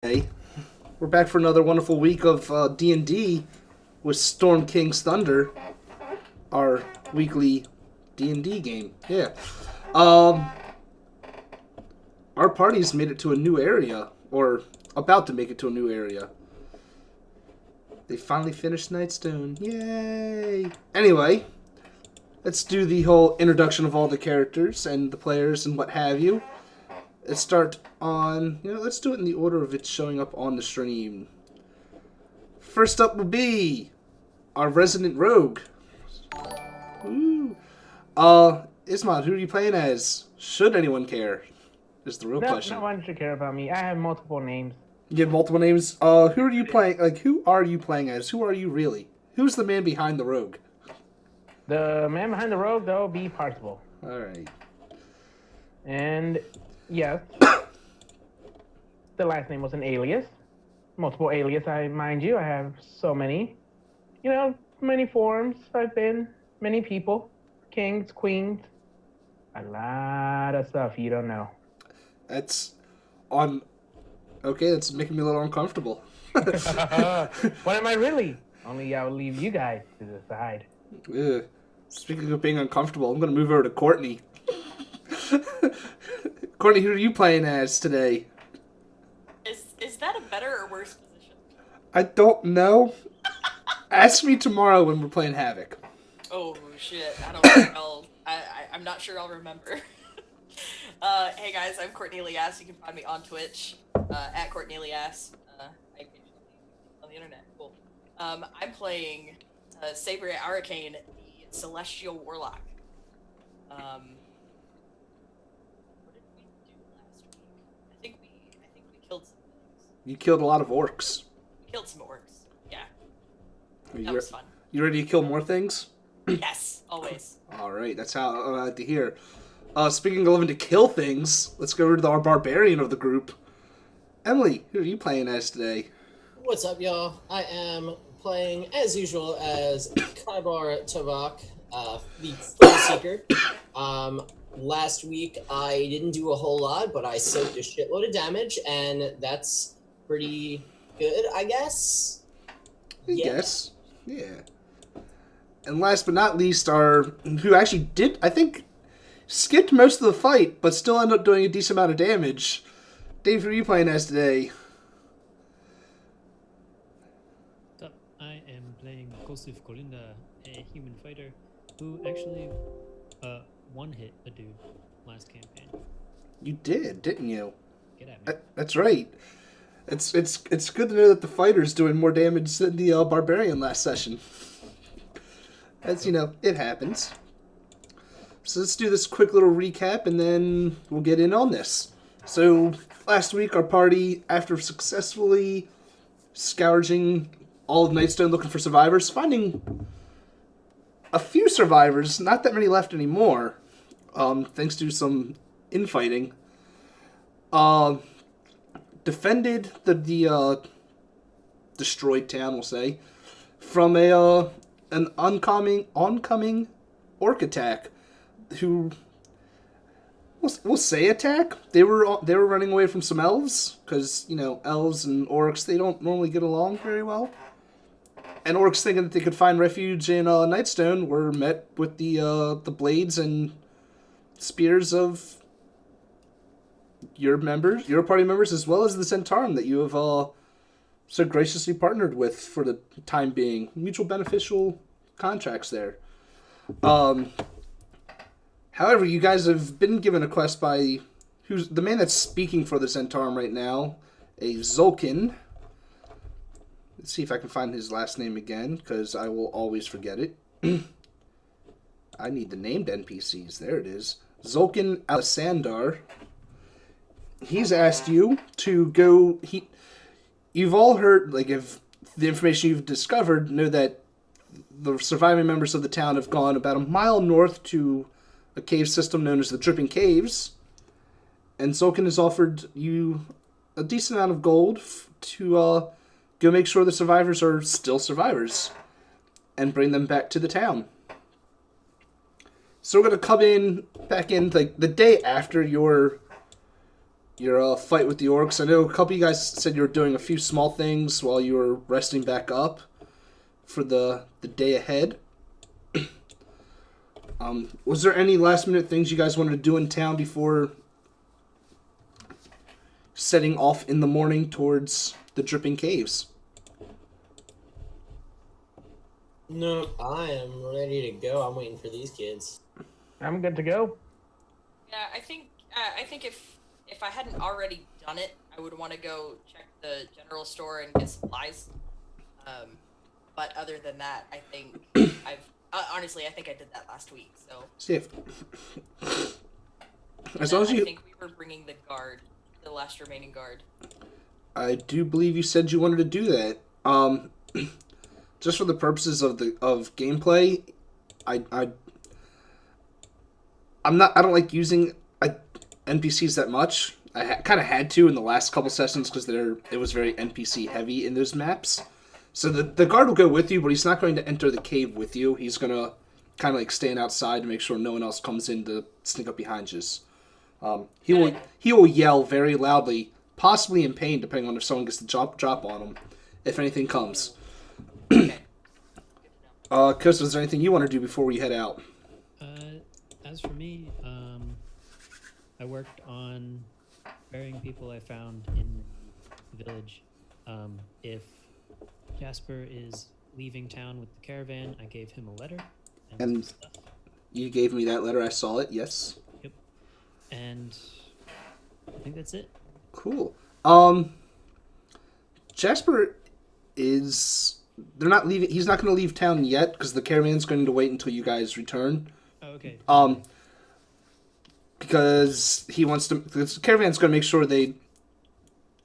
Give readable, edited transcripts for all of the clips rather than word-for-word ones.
Hey, we're back for another wonderful week of D&D with Storm King's Thunder, our weekly D&D game. Yeah. Um, our party's made it to a new area, or about to make it to a new area. They finally finished Nightstone. Yay! Anyway, let's do the whole introduction of all the characters and the players and what have you. Let's start on, let's do it in the order of it showing up on the stream. First up will be our resident rogue. Ooh. Ismail, who are you playing as? Should anyone care? Is the real question. No one should care about me. I have multiple names. You have multiple names? Who are you playing? Who are you playing as? Who are you really? Who's the man behind the rogue? The man behind the rogue, though, be Parsible. Alright. And, yes, the last name was an alias. Multiple alias, mind you. I have so many. Many forms I've been. Many people. Kings, queens. A lot of stuff you don't know. That's on... Okay, that's making me a little uncomfortable. What am I really? Only I'll leave you guys to decide. Ugh. Speaking of being uncomfortable, I'm going to move over to Courtney. Courtney, who are you playing as today? Is that a better or worse position? I don't know. Ask me tomorrow when we're playing Havoc. Oh shit! I don't think I'm not sure I'll remember. Hey guys, I'm Courtney Elias. You can find me on Twitch at Courtney Elias. I on the internet. Cool. I'm playing Saber Arcane, the Celestial Warlock. What did we do last week? I think we killed some things. You killed a lot of orcs. We killed some orcs. Yeah, Are that was fun. You ready to kill more things? Yes, always. Alright, that's how I like to hear. Speaking of loving to kill things, let's go over to our barbarian of the group. Emily, who are you playing as today? What's up, y'all? I am playing, as usual, as Kybar Tavak, the Flame Seeker. Last week, I didn't do a whole lot, but I soaked a shitload of damage, and that's pretty good, I guess? I guess. Yeah. And last but not least, who actually did, I think, skipped most of the fight, but still ended up doing a decent amount of damage. Dave, who are you playing as today? I am playing Kosif Kolinda, a human fighter who actually one-hit a dude last campaign. You did, didn't you? Get at me. That's right. It's good to know that the fighter's doing more damage than the barbarian last session. As you know, it happens. So let's do this quick little recap, and then we'll get in on this. So last week, our party, after successfully scourging all of Nightstone looking for survivors, finding a few survivors, not that many left anymore, thanks to some infighting, defended the destroyed town, we'll say, from an oncoming orc attack, who we'll say attack. They were running away from some elves, because elves and orcs, they don't normally get along very well. And orcs, thinking that they could find refuge in Nightstone, were met with the blades and spears of your party members, as well as the Centaurum that you have so graciously partnered with for the time being. Mutual beneficial contracts there. However, you guys have been given a quest by who's the man that's speaking for the Centaurum right now, a Zolkin. Let's see if I can find his last name again, because I will always forget it. I need the named NPCs. There it is. Zolkin Alisandar. He's asked you to go... You've all heard, if the information you've discovered, know that the surviving members of the town have gone about a mile north to a cave system known as the Dripping Caves, and Zolkin has offered you a decent amount of gold to go make sure the survivors are still survivors, and bring them back to the town. So we're going to come back in, the day after your your fight with the orcs. I know a couple of you guys said you were doing a few small things while you were resting back up for the day ahead. Was there any last minute things you guys wanted to do in town before setting off in the morning towards the Dripping Caves? No, I am ready to go. I'm waiting for these kids. I'm good to go. Yeah, I think if I hadn't already done it, I would want to go check the general store and get supplies. But other than that, I think honestly, I think I did that last week. So See if as long as I you, think we were bringing the guard, the last remaining guard. I do believe you said you wanted to do that. Just for the purposes of gameplay, I don't like using NPCs that much. I kind of had to in the last couple sessions because it was very NPC heavy in those maps. So the guard will go with you, but he's not going to enter the cave with you. He's gonna kind of like stand outside to make sure no one else comes in to sneak up behind you. He will yell very loudly, possibly in pain, depending on if someone gets the drop on him, if anything comes. Okay. Chris, is there anything you want to do before we head out? As for me, I worked on burying people I found in the village. If Jasper is leaving town with the caravan, I gave him a letter And- some stuff. You gave me that letter. I saw it. Yes. And I think that's it. Cool. Jasper is. They're not leaving. He's not going to leave town yet because the caravan's going to wait until you guys return. Oh, okay. Because he wants to. The caravan's going to make sure they.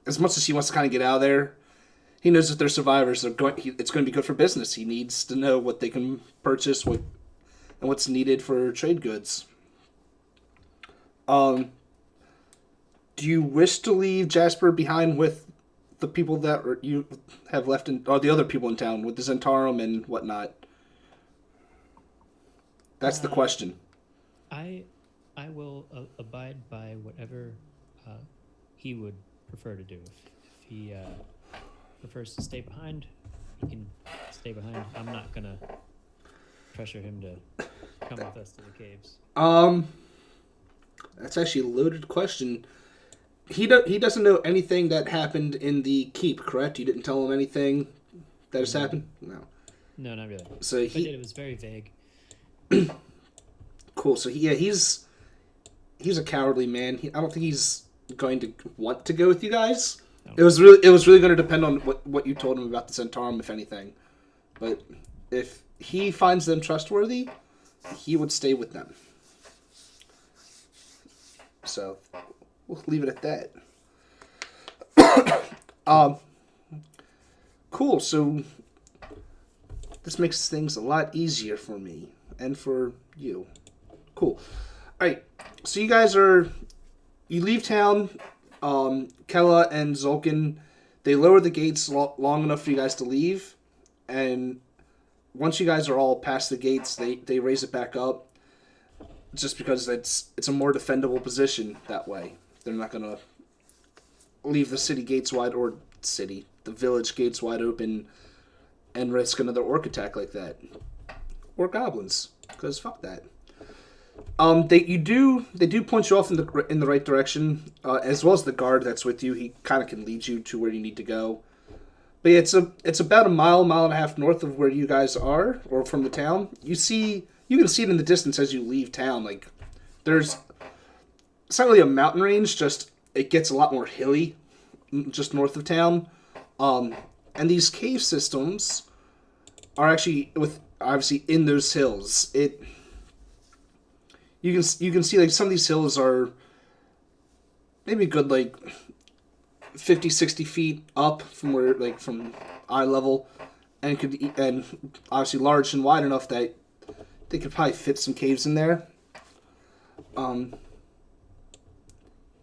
As much as he wants to kind of get out of there, he knows that they're survivors. It's going to be good for business. He needs to know what they can purchase, and what's needed for trade goods. Do you wish to leave Jasper behind with the people that you have left or the other people in town, with the Zentarum and whatnot? That's the question. I will abide by whatever he would prefer to do. If he prefers to stay behind, he can stay behind. I'm not gonna pressure him to come with us to the caves. That's actually a loaded question. He doesn't know anything that happened in the keep, correct? You didn't tell him anything that has happened? No. No, not really. So If I did, it was very vague. Cool. So he's a cowardly man. I don't think he's going to want to go with you guys. No. It was really going to depend on what you told him about the Zentarum, if anything. But if he finds them trustworthy, he would stay with them. So we'll leave it at that. Cool. So this makes things a lot easier for me and for you. Cool. All right. So you guys you leave town. Kella and Zulkin, they lower the gates long enough for you guys to leave, and once you guys are all past the gates, they raise it back up. Just because it's a more defendable position that way. They're not gonna leave the the village gates wide open and risk another orc attack like that. Or goblins, because fuck that. They do point you off in the right direction, as well as the guard that's with you. He kind of can lead you to where you need to go. But yeah, it's about a mile and a half north of where you guys are, or from the town. You can see it in the distance as you leave town. Like, it's not really a mountain range, just it gets a lot more hilly just north of town. And these cave systems are actually obviously in those hills. You can see like some of these hills are maybe a good like 50, 60 feet up from eye level, and obviously large and wide enough that they could probably fit some caves in there.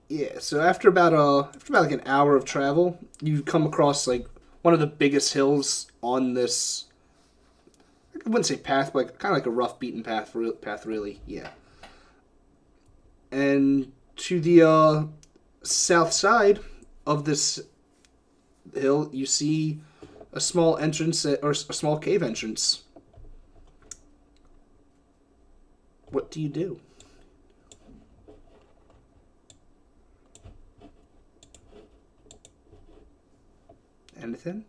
Yeah, so after about like an hour of travel, you come across like one of the biggest hills on this. I wouldn't say path, but like, kind of like a rough beaten path, really. Yeah. And to the south side of this hill, you see a small entrance or a small cave entrance. What do you do? Anything?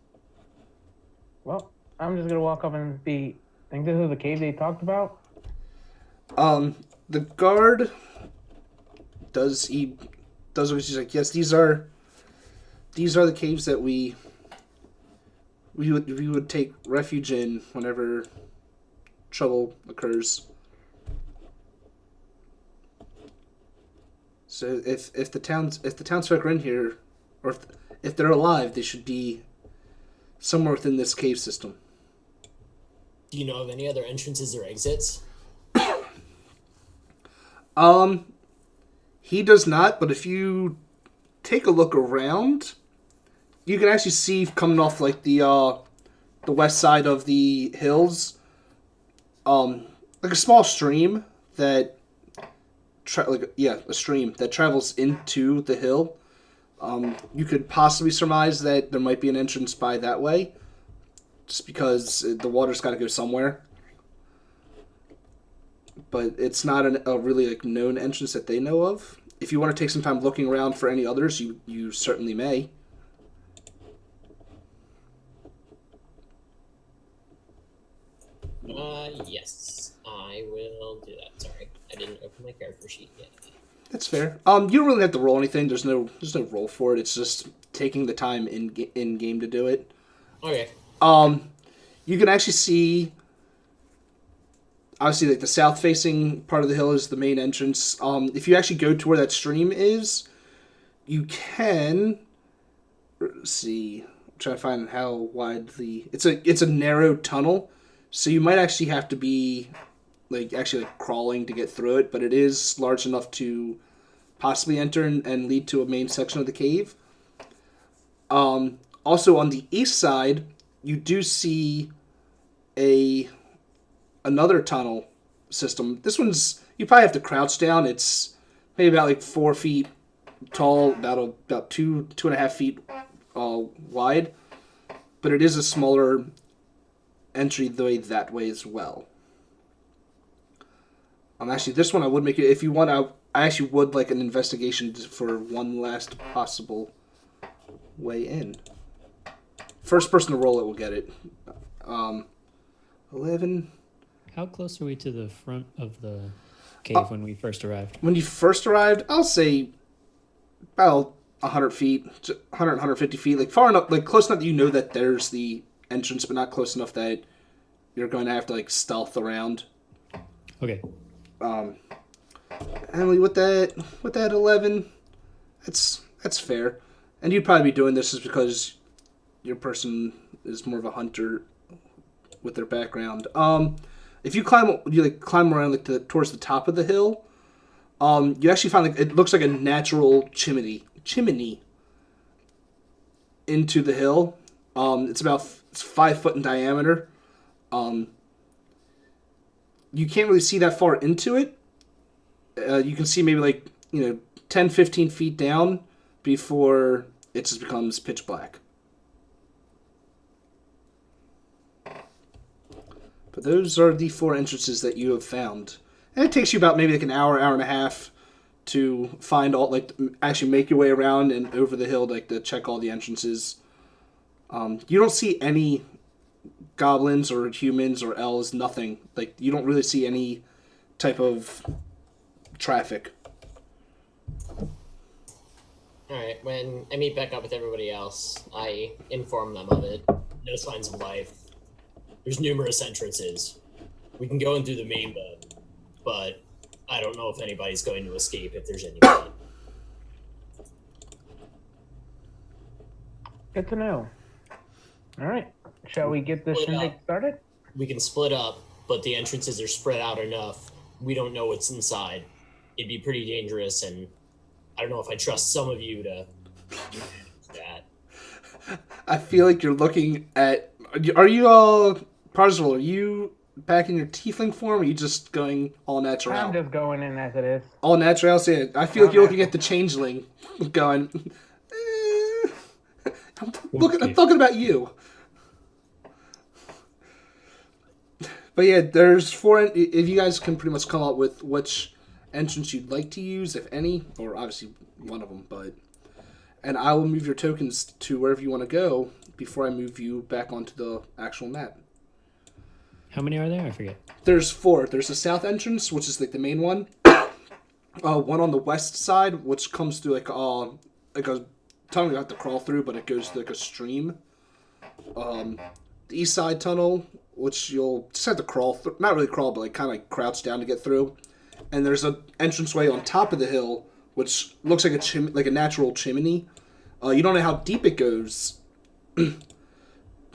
Well, I'm just gonna walk up and be. Think this is the cave they talked about? The guard does what he's like, yes, these are the caves that we would take refuge in whenever trouble occurs. So if the townsfolk are in here, or if they're alive, they should be somewhere within this cave system. Do you know of any other entrances or exits? He does not, but if you take a look around, you can actually see coming off like the west side of the hills, like a small stream that a stream that travels into the hill. You could possibly surmise that there might be an entrance by that way, just because the water's got to go somewhere. But it's not a really like known entrance that they know of. If you want to take some time looking around for any others, you certainly may. Yes, I will do that. Sorry, I didn't open my character sheet yet. That's fair. You don't really have to roll anything. There's no roll for it. It's just taking the time in game to do it. Okay. You can actually see. Obviously, like the south-facing part of the hill is the main entrance. If you actually go to where that stream is, you can. Let's see. I'm trying to find how wide the. It's a narrow tunnel, so you might actually have to be, actually crawling to get through it. But it is large enough to possibly enter and lead to a main section of the cave. Also on the east side, you do see another tunnel system. This one's, you probably have to crouch down. It's maybe about 4 feet tall, about 2.5 feet wide, but it is a smaller entryway that way as well. Actually, this one I would make it, if you want, I actually would like an investigation for one last possible way in. First person to roll it will get it. 11. How close are we to the front of the cave when we first arrived? When you first arrived, I'll say about 100 feet, 100, 150 feet, far enough, close enough that you know that there's the entrance, but not close enough that you're going to have to stealth around. Okay. Emily, with that 11, that's fair. And you'd probably be doing this just because your person is more of a hunter with their background. If you climb around towards the top of the hill, you actually find it looks like a natural chimney into the hill. It's 5 foot in diameter. You can't really see that far into it. You can see maybe 10, 15 feet down before it just becomes pitch black. But those are the 4 entrances that you have found. And it takes you about maybe an hour and a half to find all, actually make your way around and over the hill, to check all the entrances. You don't see any goblins or humans or elves, nothing. You don't really see any type of traffic. Alright, when I meet back up with everybody else, I inform them of it. No signs of life. There's numerous entrances. We can go in through the main one, but I don't know if anybody's going to escape if there's anybody. Good to know. All right. Shall we get this shindig started? We can split up, but the entrances are spread out enough. We don't know what's inside. It'd be pretty dangerous, and I don't know if I trust some of you to do that. I feel like you're looking at... Are you all... Parzival, are you back in your tiefling form, or are you just going all natural? I'm just going in as it is. All natural? So yeah, I feel like All you're looking natural. at the changeling going, I'm Okay. talking about you. But yeah, there's four. If you guys can pretty much come up with which entrance you'd like to use, if any, or obviously one of them, and I will move your tokens to wherever you want to go before I move you back onto the actual map. How many are there? I forget. There's four. There's the south entrance, which is like the main one. One on the west side, which comes through like a tunnel you have to crawl through, but it goes through like a stream. The east side tunnel, which you'll just have to crawl through, not really crawl, but like kind of like crouch down to get through. And there's an entranceway on top of the hill, which looks like like a natural chimney. You don't know how deep it goes,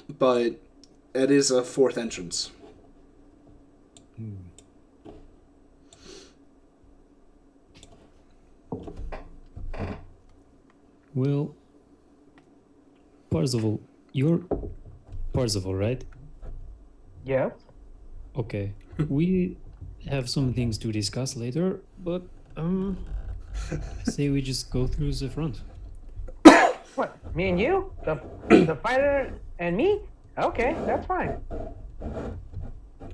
but it is a fourth entrance. Well, Parzival, you're Parzival, right? Yes. Okay. We have some things to discuss later, but I say we just go through the front. What? Me and you? The fighter and me? Okay, that's fine.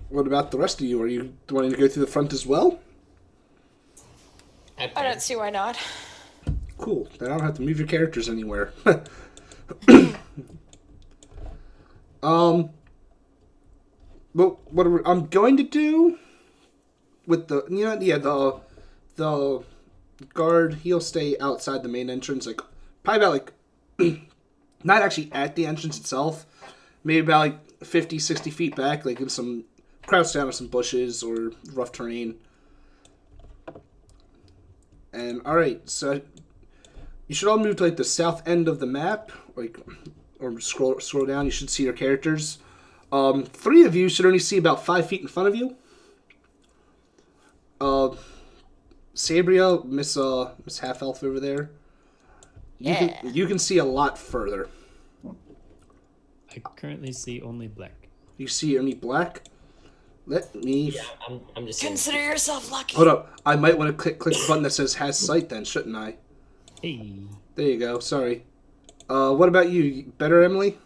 What about the rest of you? Are you wanting to go through the front as well? I don't see why not. Cool. Then I don't have to move your characters anywhere. But I'm going to do with the guard, he'll stay outside the main entrance, like probably about like not actually at the entrance itself, maybe about like 50, 60 feet back, like in some crouch down in some bushes or rough terrain. And alright, so you should all move to like the south end of the map, like, or scroll down. You should see your characters. Three of you should only see about 5 feet in front of you. Sabria, Miss Half Elf over there. You can see a lot further. I currently see only black. You see only black. Let me. Yeah, I'm just saying. Consider yourself lucky. Hold up. I might want to click the button that says has sight then, shouldn't I? Hey, There you go. Sorry. What about you? Better, Emily?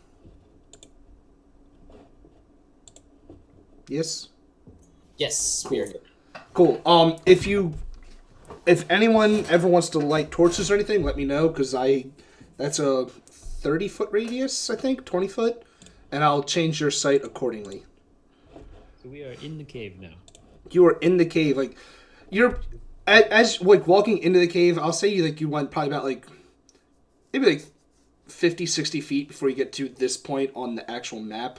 Yes? Yes, Cool. we are good. Cool. If anyone ever wants to light torches or anything, let me know, because that's a 30-foot radius, I think, 20 foot, and I'll change your sight accordingly. so we are in the cave now. You are in the cave, like, you're, as like, walking into the cave, I'll say you went probably about, like, maybe, like, 50, 60 feet before you get to this point on the actual map,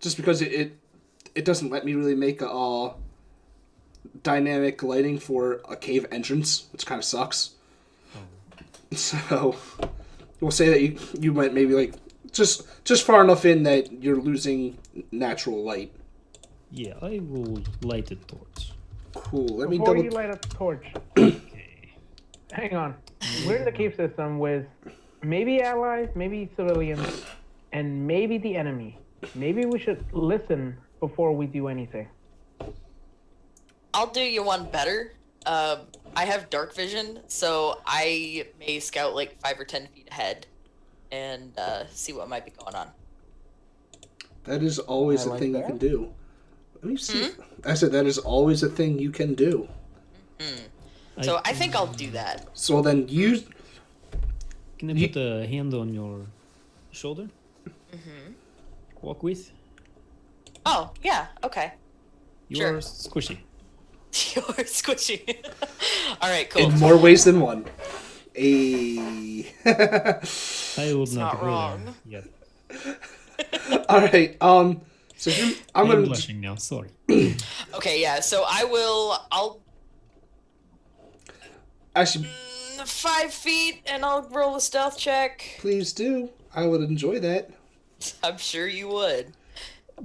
just because it doesn't let me really make a dynamic lighting for a cave entrance, which kind of sucks. So we'll say that you went maybe like just far enough in that you're losing natural light. Yeah, I will light a torch. Cool. Let me Before double. you light a torch, Okay. hang on. We're in the cave system with maybe allies, maybe civilians, and maybe the enemy. Maybe we should listen before we do anything. I'll do you one better. I have dark vision, so I may scout like 5 or 10 feet ahead and see what might be going on. That is always I a like thing you that. can do. Let me see. I said that is always a thing you can do. So I think I'll do that. So then use. Can I put a hand on your shoulder? Mm-hmm. Walk with? Oh, yeah, okay. You're Sure. squishy. You're squishy. All right, cool. In more ways than one. A. I will not not go wrong. there yet. All right. So I'm I'm gonna. blushing now. Sorry. Okay, yeah, so I'll Actually, 5 feet and I'll roll a stealth check. please do. I would enjoy that. I'm sure you would.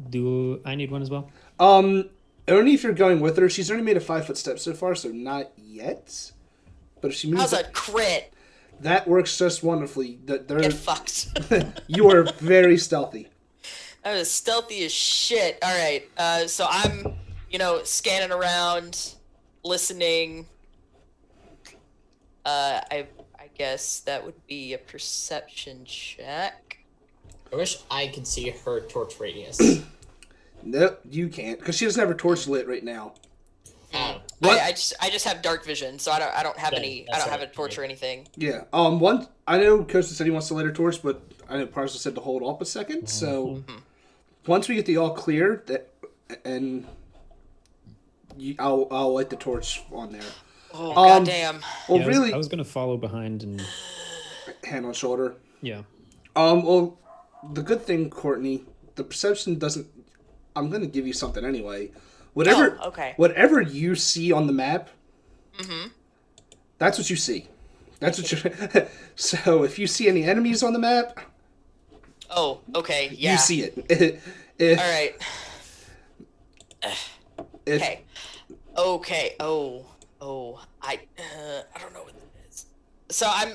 Do I need one as well? Only if you're going with her. She's only made a 5-foot step so far, so not yet. But if she moves, How's a crit? that works just wonderfully. Get fucked. You are very stealthy. I was stealthy as shit. All right. So I'm, scanning around, listening. I guess that would be a perception check. I wish I could see her torch radius. Nope, you can't, because she doesn't have her torch lit right now. Oh. What? I just have dark vision, so I don't have Yeah, any. I that's don't have a right. torch or anything. Yeah. I know Costa said he wants to light her torch, but I know Parcel said to hold off a second. So once we get the all clear, and I'll light the torch on there. Oh goddamn! Well, Yeah, really, I was gonna follow behind and hand on shoulder. yeah. Well, the good thing, Courtney, the perception doesn't. I'm gonna give you something anyway. Whatever. Oh, okay. Whatever you see on the map. Mm-hmm. That's what you see. That's what you. So if you see any enemies on the map, Oh, okay. Yeah. you see it. If, All right. if, Okay. Okay. Oh. I don't know what that is. So I'm.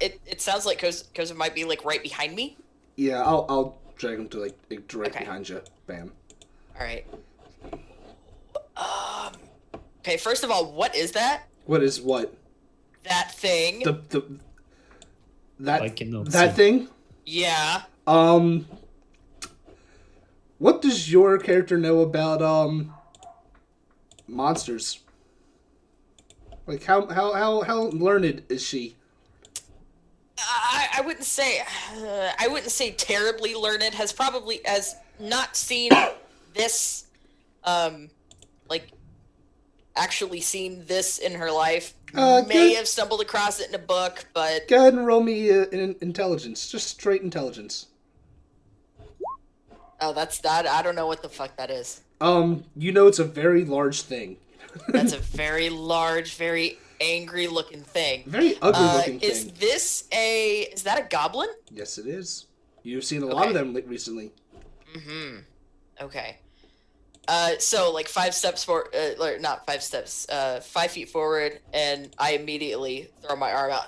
It sounds like Koza might be like right behind me. Yeah, I'll drag him to like right Okay. behind you. Bam. All right. Okay. First of all, what is that? What is what? That thing. That Like in the that thing? Yeah. What does your character know about monsters? Like how learned is she? I wouldn't say terribly learned. Has not seen this, like actually seen this in her life. May good. have stumbled across it in a book, but Go ahead and roll me in intelligence, just straight intelligence. oh, that's that. I don't know what the fuck that is. You know it's a very large thing, That's a very large, very angry-looking thing. very ugly looking Is thing. is that a goblin? Yes, it is. You've seen a lot of Okay. them recently. Okay. So like 5 steps for, or not 5 steps, 5 feet forward, and I immediately throw my arm out.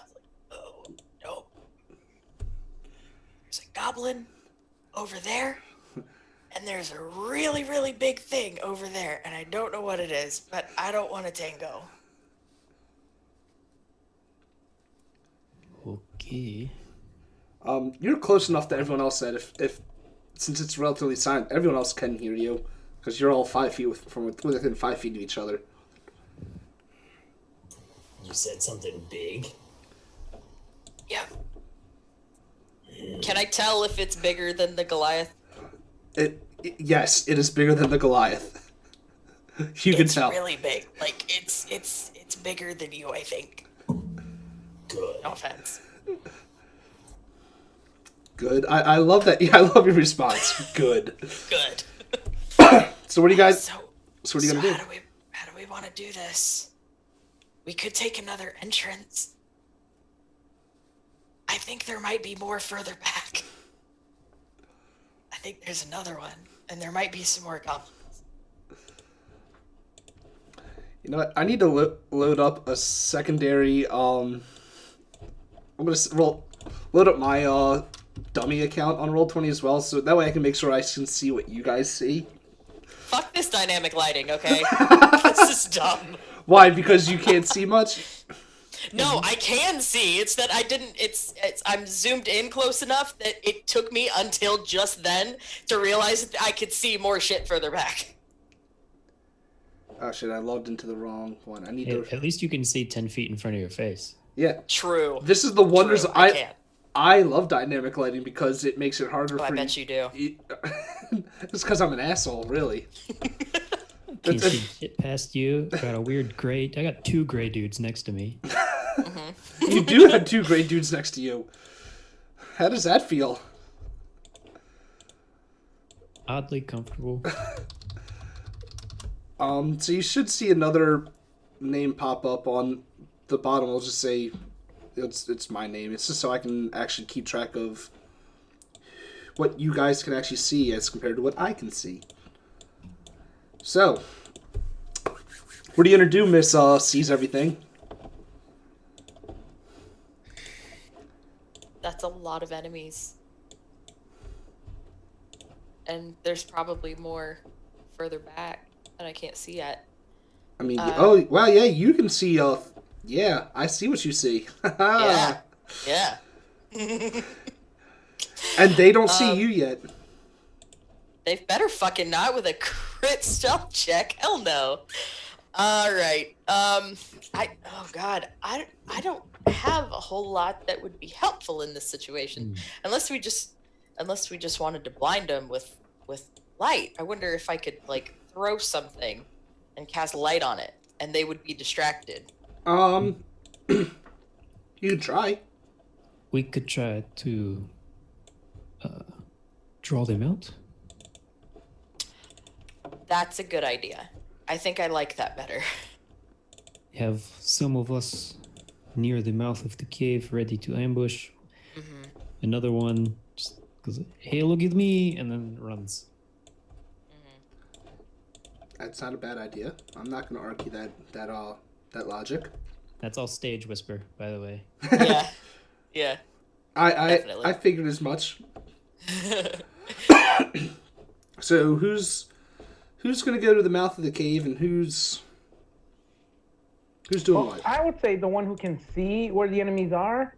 Oh no! There's a goblin over there, and there's a really, really big thing over there, and I don't know what it is, but I don't want to tango. Okay. You're close enough to everyone else that if since it's relatively silent, everyone else can hear you because you're all 5 feet from within 5 feet of each other. You said something big. Yeah. Can I tell if it's bigger than the Goliath? Yes, it is bigger than the Goliath. You can It's tell. really big. Like it's bigger than you, I think. Good. No offense. Good. I love that. Yeah, I love your response. Good. Good. So what do you guys? So So what are you gonna do? How do we want to do this? We could take another entrance. I think there might be more further back. I think there's another one, and there might be some more goblins. You know what? I need to load up a secondary. I'm gonna load up my dummy account on Roll20 as well, so that way I can make sure I can see what you guys see. Fuck this dynamic lighting, okay? This is dumb. Why? Because you can't see much. No, I can see. It's that I didn't. It's. I'm zoomed in close enough that it took me until just then to realize that I could see more shit further back. Oh shit! I logged into the wrong one. I need Hey, to. at least you can see 10 feet in front of your face. Yeah. True. This is the wonders. True, I can. I love dynamic lighting because it makes it harder Oh, for I bet you do. It's because I'm an asshole, really. Can't see shit past you. I got a weird gray. I got 2 gray dudes next to me. You do have 2 great dudes next to you. How does that feel? Oddly comfortable. So you should see another name pop up on the bottom. I'll just say it's my name. It's just so I can actually keep track of what you guys can actually see as compared to what I can see. So, what are you gonna do, Miss Sees Everything? That's a lot of enemies. and there's probably more further back that I can't see yet. I mean, Uh, oh, well, yeah, you can see, yeah, I see what you see. Yeah. Yeah. And they don't see Um, you yet. They better fucking not with a crit stealth check. Hell no. All right. Oh god. I don't have a whole lot that would be helpful in this situation, unless we just wanted to blind them with light. I wonder if I could like throw something and cast light on it, and they would be distracted. You try. We could try to draw them out. That's a good idea. I think I like that better. Have some of us near the mouth of the cave ready to ambush. Mm-hmm. Another one just goes, "Hey, look at me," and then runs. That's not a bad idea. I'm not going to argue that logic. That's all stage whisper, by the way. Yeah. Yeah. Definitely. I figured as much. So who's going to go to the mouth of the cave, and who's doing Well, what? I would say the one who can see where the enemies are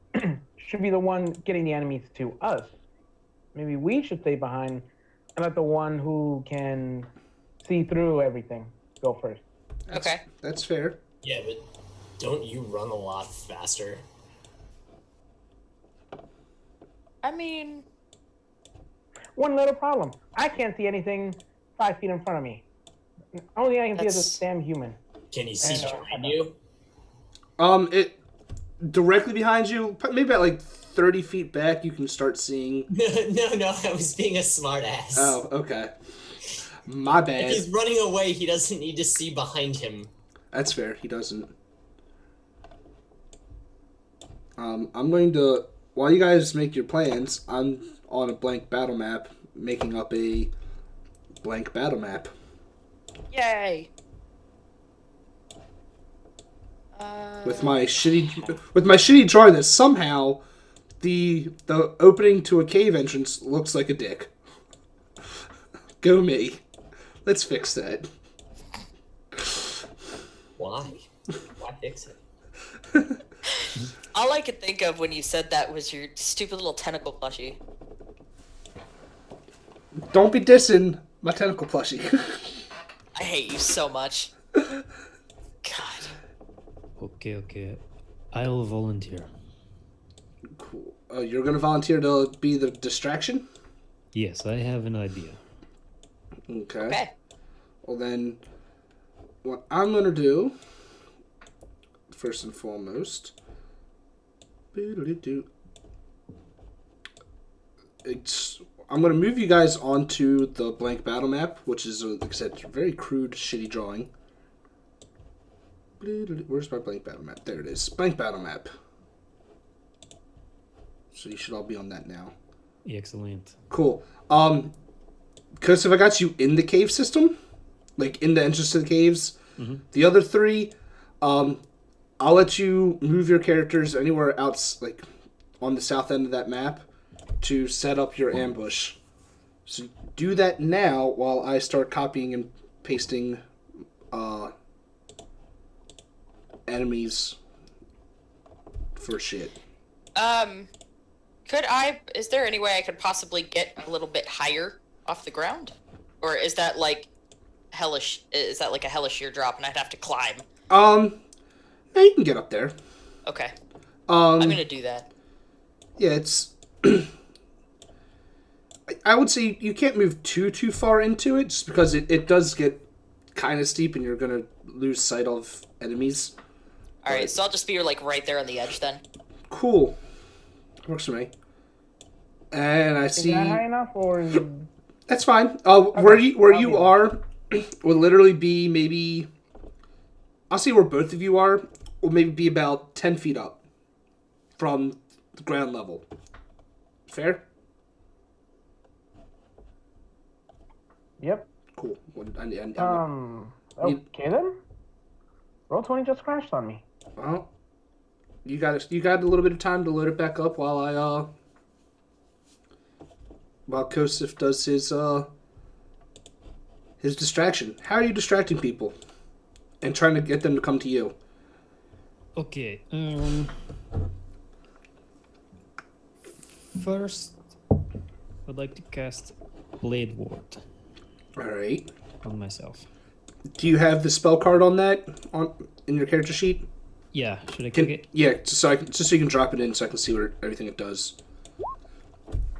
should be the one getting the enemies to us. Maybe we should stay behind and let the one who can see through everything go first. Okay. That's fair. Yeah, but don't you run a lot faster? I mean, One little problem. I can't see anything 5 feet in front of me. Only I can see is That's- a damn human. Can you see Yeah. behind you? It directly behind you, maybe about like 30 feet back, you can start seeing. No, I was being a smartass. Oh, okay. My If bad. he's running away, he doesn't need to see behind him. That's fair. He doesn't. I'm going to, while you guys make your plans, I'm on a blank battle map, making up a blank battle map. yay. With my shitty drawing that somehow the opening to a cave entrance looks like a dick. Go me. Let's fix that. Why? Why fix it? All I could think of when you said that was your stupid little tentacle plushie. Don't be dissing my tentacle plushie. I hate you so much. God. Okay. I'll volunteer. Cool. You're gonna volunteer to be the distraction? Yes, I have an idea. Okay. Well then, what I'm gonna do, first and foremost, I'm gonna move you guys onto the blank battle map, which is, like I said, a very crude, shitty drawing. Where's my blank battle map? There it is. Blank battle map. So you should all be on that now. Excellent. Cool. Because if I got you in the cave system, like in the entrance to the caves, the other three, I'll let you move your characters anywhere else, like on the south end of that map, to set up your ambush. So do that now while I start copying and pasting enemies for shit. Is there any way I could possibly get a little bit higher off the ground? Or is that like a hellish sheer drop and I'd have to climb? No, you can get up there. Okay. I'm Um, gonna do that. yeah, it's. I would say you can't move too far into it, just because it does get kind of steep, and you're gonna lose sight of enemies. Alright, so I'll just be like right there on the edge then. Cool, works for me. And I Is see that high enough, or is it... that's fine. Where you I'll be are will literally be maybe. I'll see where both of you are. Will maybe be about 10 feet up from the ground level. Fair. Yep. Cool. Okay then. Roll20 just crashed on me. Well, you got a little bit of time to load it back up while I while Kosif does his distraction. How are you distracting people and trying to get them to come to you? Okay. First, I'd like to cast Blade Ward All right. on myself. Do you have the spell card on that in your character sheet? Yeah, should I click it? Yeah, just so you can drop it in, so I can see what everything it does.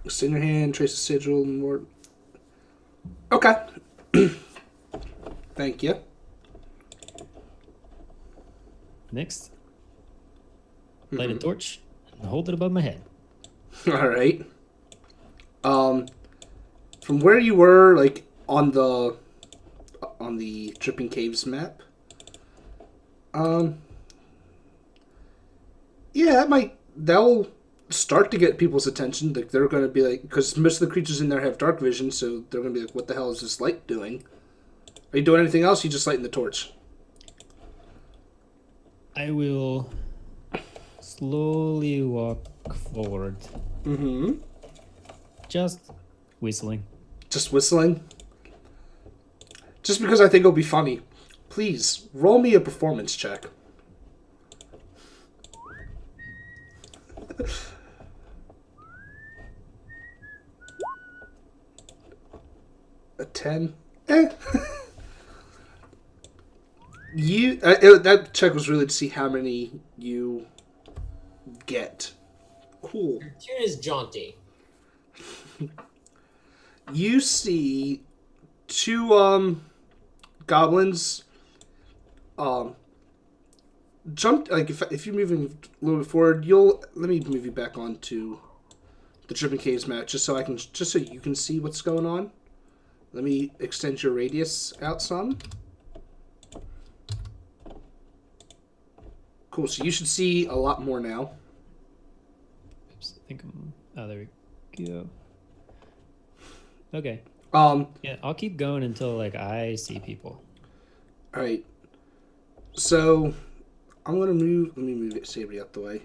It's in your hand, trace the sigil, and more. Okay. Thank you. Next, light a torch and hold it above my head. All right. From where you were, like on the Dripping Caves map. Yeah, that'll start to get people's attention. Like they're gonna be like, because most of the creatures in there have dark vision, so they're gonna be like, "What the hell is this light doing?" Are you doing anything else? You just lighting the torch. I will slowly walk forward, Mm-hmm. just whistling. Just whistling. Just because I think it'll be funny. Please roll me a performance check. A 10? That check was really to see how many you get. Cool. Tune is jaunty. You see two goblins jump, like if you're moving a little bit forward, let me move you back onto the Dripping Caves map just so you can see what's going on. Let me extend your radius out some. Cool, so you should see a lot more now. Oops, I think I'm. Oh, there we go. Okay. Yeah, I'll keep going until like I see people. Alright. So I'm gonna move let me move it Sabri out the way.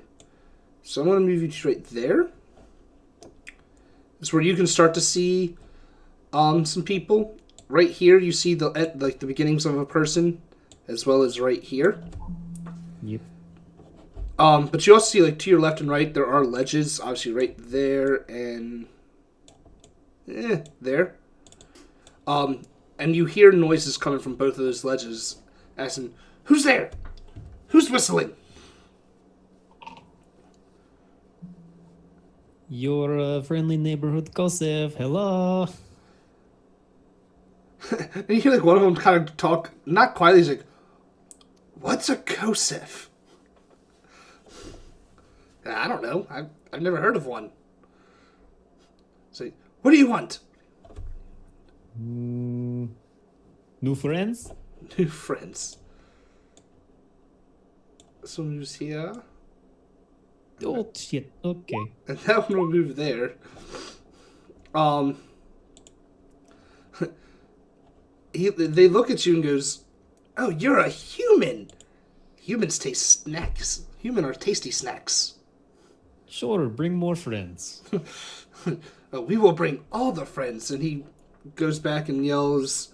So I'm gonna move you right there. It's where you can start to see some people. Right here you see the beginnings of a person, as well as right here. Yep. But you also see, like, to your left and right, there are ledges, obviously right there and there. And you hear noises coming from both of those ledges, asking, "Who's there? Who's whistling?" Your friendly neighborhood Kosef. Hello. And you hear, like, one of them kind of talk, not quietly, he's like, "What's a Kosef?" I don't know. I've never heard of one. So, what do you want? New friends? New friends. Someone who's here. Oh shit. Okay. And that one will move there. They look at you and goes, "Oh, you're a human. Humans taste snacks. Human are tasty snacks. Sure, bring more friends. Oh, we will bring all the friends." And he goes back and yells,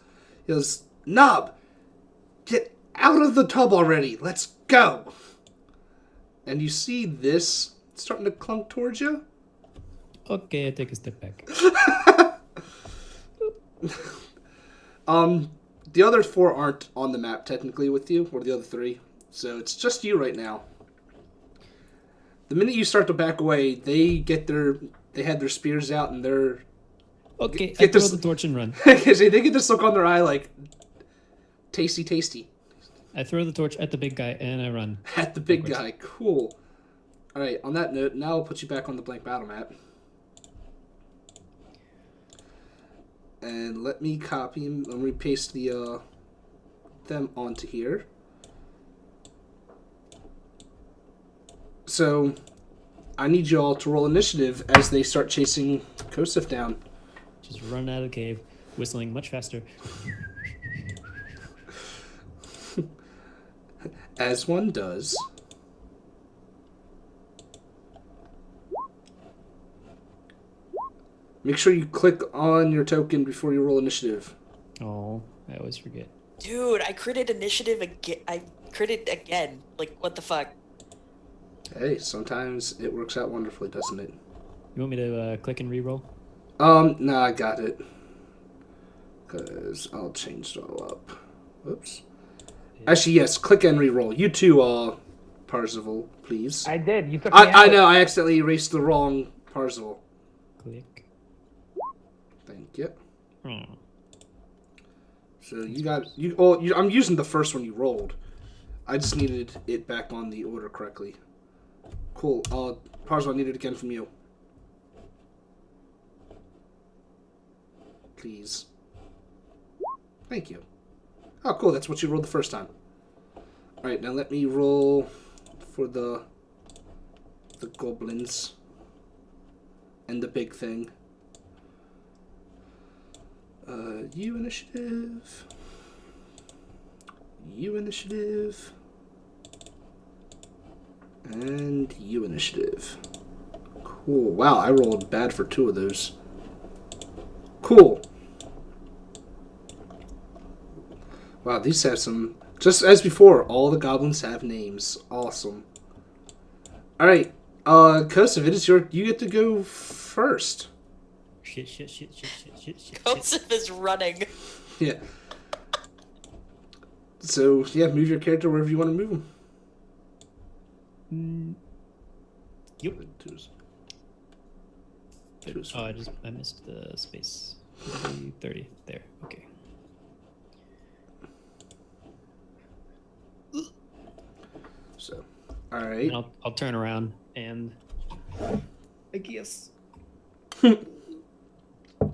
"Knob, get out of the tub already. Let's go." And you see this starting to clunk towards you. Okay, I take a step back. The other four aren't on the map technically with you, or the other three. So it's just you right now. The minute you start to back away, they had their spears out and they're Okay, Get I throw this- the torch and run. they get this look on their eye like tasty, tasty. I throw the torch at the big guy and I run. At the big Backwards. guy. Cool. Alright, on that note, now I'll put you back on the blank battle map. And let me copy and let me paste them onto here. So I need you all to roll initiative as they start chasing Kosif down. Just run out of the cave, whistling much faster. As one does. Make sure you click on your token before you roll initiative. Oh, I always forget. Dude, I critted initiative again. I critted again. Like, what the fuck? Hey, sometimes it works out wonderfully, doesn't it? You want me to click and re-roll? Nah, I got it. Because I'll change it all up. Whoops. Actually, yes, click and re-roll. You too, Parzival, please. I did. You took me I out. know, I accidentally erased the wrong Parzival. Click. Thank you. Oh. So I'm using the first one you rolled. I just needed it back on the order correctly. Cool. Parzival, I need it again from you. Please. Thank you. Oh, cool. That's what you rolled the first time. Alright, now let me roll for the goblins. And the big thing. You initiative. You initiative. And you initiative. Cool. Wow, I rolled bad for 2 of those. Cool. Wow, these have some... Just as before, all the goblins have names. Awesome. Alright, Kosov, it is you get to go first. Shit. Joseph is running. Yeah. So, yeah, move your character wherever you want to move him. Yep. Oh, I missed the space. 30. There. Okay. So, alright. I'll turn around and I guess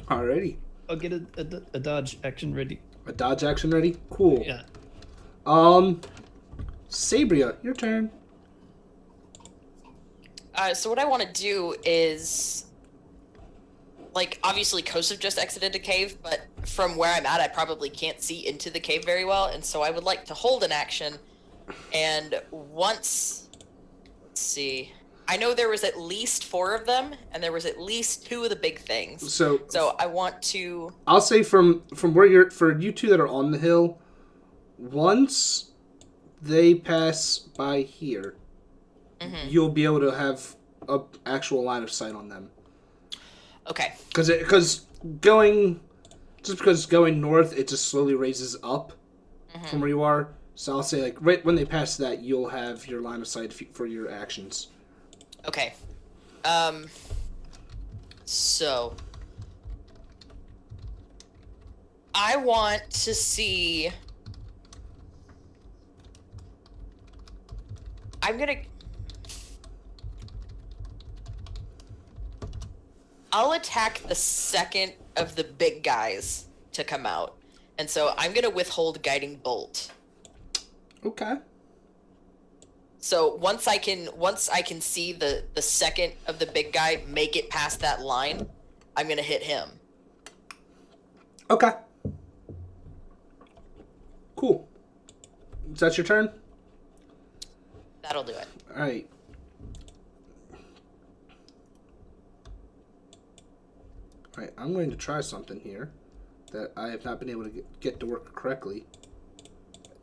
Alrighty. I'll get a dodge action ready. A dodge action ready? Cool. Yeah. Sabria, your turn. So what I want to do is, like, obviously Kosov just exited a cave, but from where I'm at, I probably can't see into the cave very well, and so I would like to hold an action, and once, let's see, I know there was at least 4 of them, and there was at least 2 of the big things. So I want to... I'll say from where you're, for you two that are on the hill, once they pass by here, you'll be able to have a actual line of sight on them. Okay. Because going north, it just slowly raises up from where you are. So I'll say, like, right when they pass that, you'll have your line of sight for your actions. Okay. So I want to see... I'll attack the second of the big guys to come out. And so I'm gonna withhold Guiding Bolt. Okay. So once I can see the second of the big guy make it past that line, I'm gonna hit him. Okay. Cool. Is that your turn? That'll do it. Alright. Alright, I'm going to try something here that I have not been able to get to work correctly.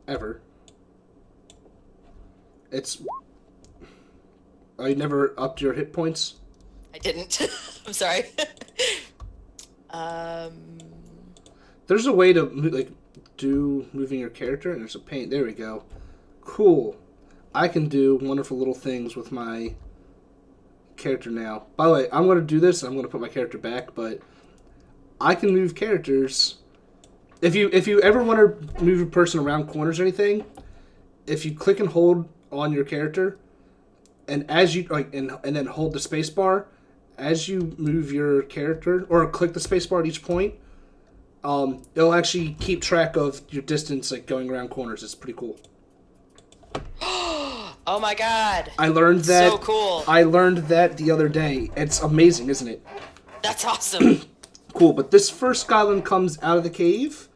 Ever. It's... Oh, you never upped your hit points? I didn't. I'm sorry. There's a way to, like, do moving your character, and there's a paint. There we go. Cool. I can do wonderful little things with my character now. By the way, I'm going to do this, and I'm going to put my character back, but I can move characters. If you ever want to move a person around corners or anything, if you click and hold on your character, and as you and then hold the space bar, as you move your character, or click the space bar at each point, it'll actually keep track of your distance, like going around corners. It's pretty cool. Oh my god. I learned that. So cool. I learned that the other day. It's amazing, isn't it? That's awesome. Cool, but this first goblin comes out of the cave.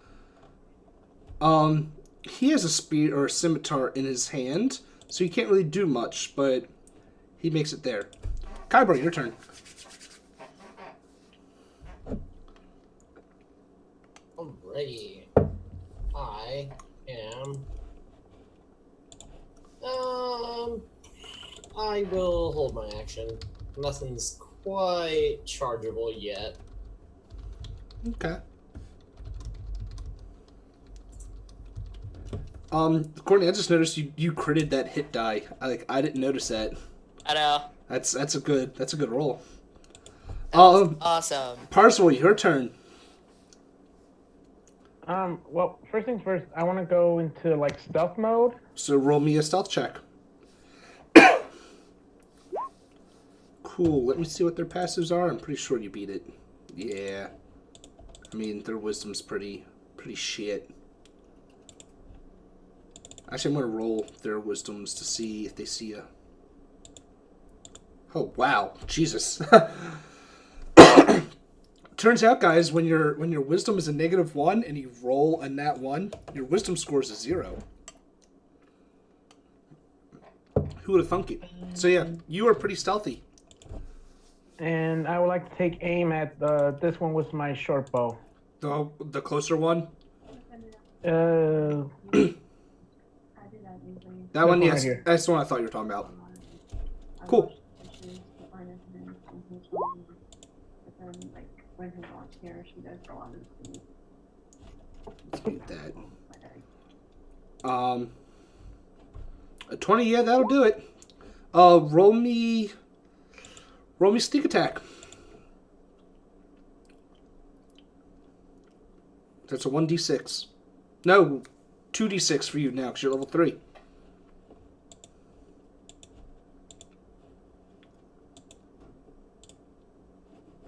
He has a spear or a scimitar in his hand, so he can't really do much, but he makes it there. Kyber, your turn. Alrighty. I am. I will hold my action. Nothing's quite chargeable yet. Okay. Courtney, I just noticed you critted that hit die. I didn't notice that. I know. That's a good roll. Awesome. Parcel, your turn. Well, first things first, I want to go into like stealth mode. So roll me a stealth check. Cool. Let me see what their passives are. I'm pretty sure you beat it. Yeah. I mean, their wisdom's pretty shit. Actually, I'm gonna roll their wisdoms to see if they see a. Oh wow, Jesus! Turns out, guys, when your wisdom is a -1 and you roll a nat 1, your wisdom score is a 0. Who would have thunk it? So yeah, you are pretty stealthy. And I would like to take aim at this one with my short bow. The closer one. Uh, That one, one yes, right here. that's the one I thought you were talking about. Cool. Let's mute that. A 20, yeah, that'll do it. Roll me sneak attack. That's a 1d6. No, 2d6 for you now because you're level 3.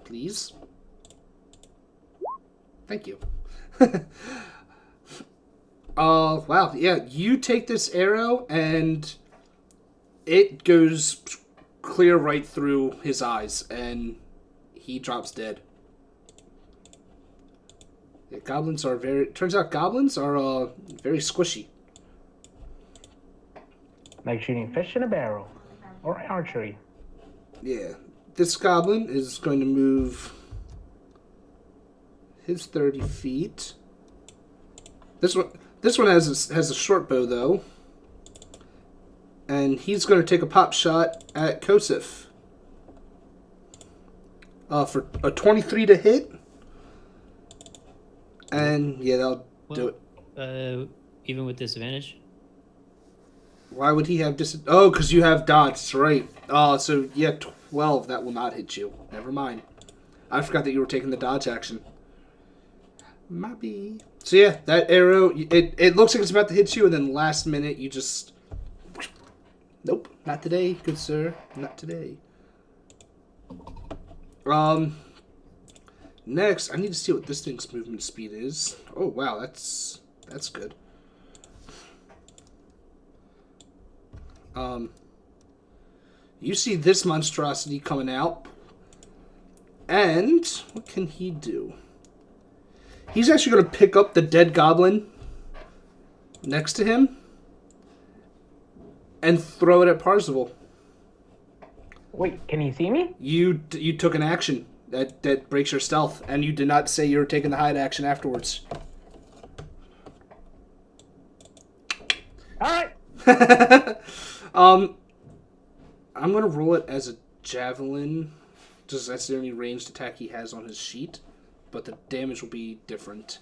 Please. Thank you. Wow, yeah, you take this arrow and it goes clear right through his eyes and he drops dead. Yeah, goblins are turns out goblins are very squishy. like shooting fish in a barrel, or archery. Yeah, this goblin is going to move his 30 feet. This one has a short bow though, and he's going to take a pop shot at Kosif. For a 23 to hit, and yeah, that'll do it. Even with disadvantage? Why would he have Oh, because you have dodge, right? So yeah, 12. That will not hit you. Never mind. I forgot that you were taking the dodge action. Maybe. So yeah, that arrow, it looks like it's about to hit you, and then last minute you just... Nope, not today, good sir. Not today. Next, I need to see what this thing's movement speed is. Oh wow, that's good. You see this monstrosity coming out, and what can he do? He's actually going to pick up the dead goblin next to him and throw it at Parzival. Wait, can he see me? You took an action that breaks your stealth, and you did not say you were taking the hide action afterwards. All right. I'm gonna roll it as a javelin, just that's the only ranged attack he has on his sheet, but the damage will be different.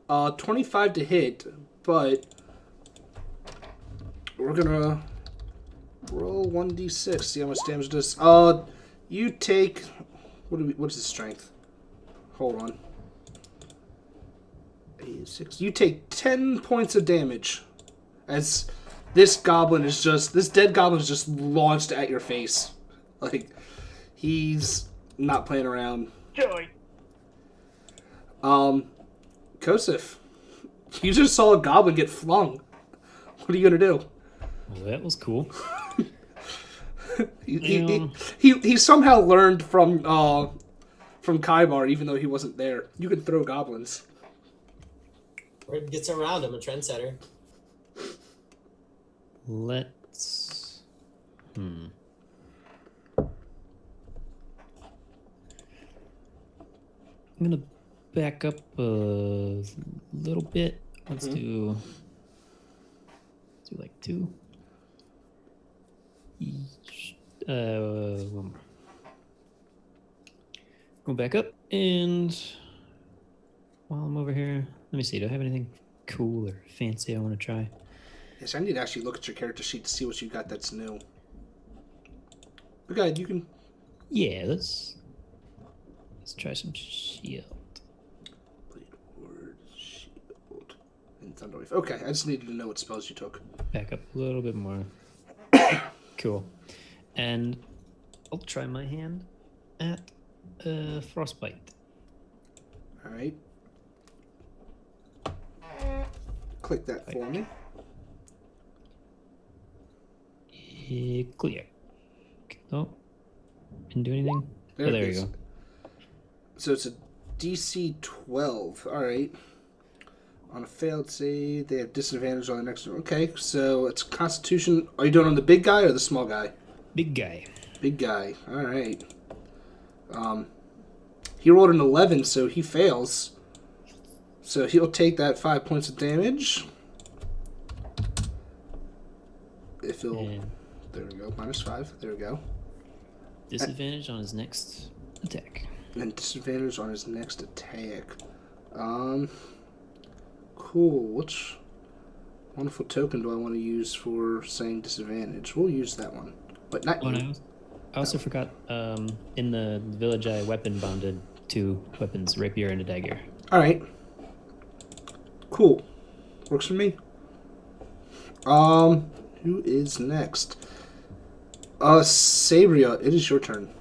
25 to hit, but we're gonna roll 1d6, see how much damage it does. You take what is his strength? Hold on. 6. You take 10 points of damage as this dead goblin is just launched at your face. Like, he's not playing around. Joy. Kosif, you just saw a goblin get flung. What are you gonna do? Well, that was cool. He somehow learned from Kaibar, even though he wasn't there. You can throw goblins. Word gets around, I'm a trendsetter. Let's... I'm gonna back up a little bit. Let's do like 2. Each. One more. Go back up, and while I'm over here, let me see. Do I have anything cool or fancy I want to try? Yes, I need to actually look at your character sheet to see what you got that's new. But go ahead, you can. Yeah, let's try some shield. Blade Ward, Shield, and Thunderwave. Okay, I just needed to know what spells you took. Back up a little bit more. Cool. And I'll try my hand at Frostbite. All right. Click that for me. Clear. Oh, didn't do anything. There Oh, it there you is. go. So it's a DC 12. All right. On a failed save, they have disadvantage on the next one. Okay, so it's Constitution. Are you doing on the big guy or the small guy? Big guy. Big guy. All right. He rolled an 11, so he fails. So he'll take that 5 points of damage. If he'll... And There we go. -5. There we go. disadvantage on his next attack. And disadvantage on his next attack. Cool. Which wonderful token do I want to use for saying disadvantage? We'll use that one. But not Oh, and you. I also forgot, in the village I weapon bonded 2 weapons, rapier and a dagger. Alright. Cool. Works for me. Who is next? Sabria, it is your turn.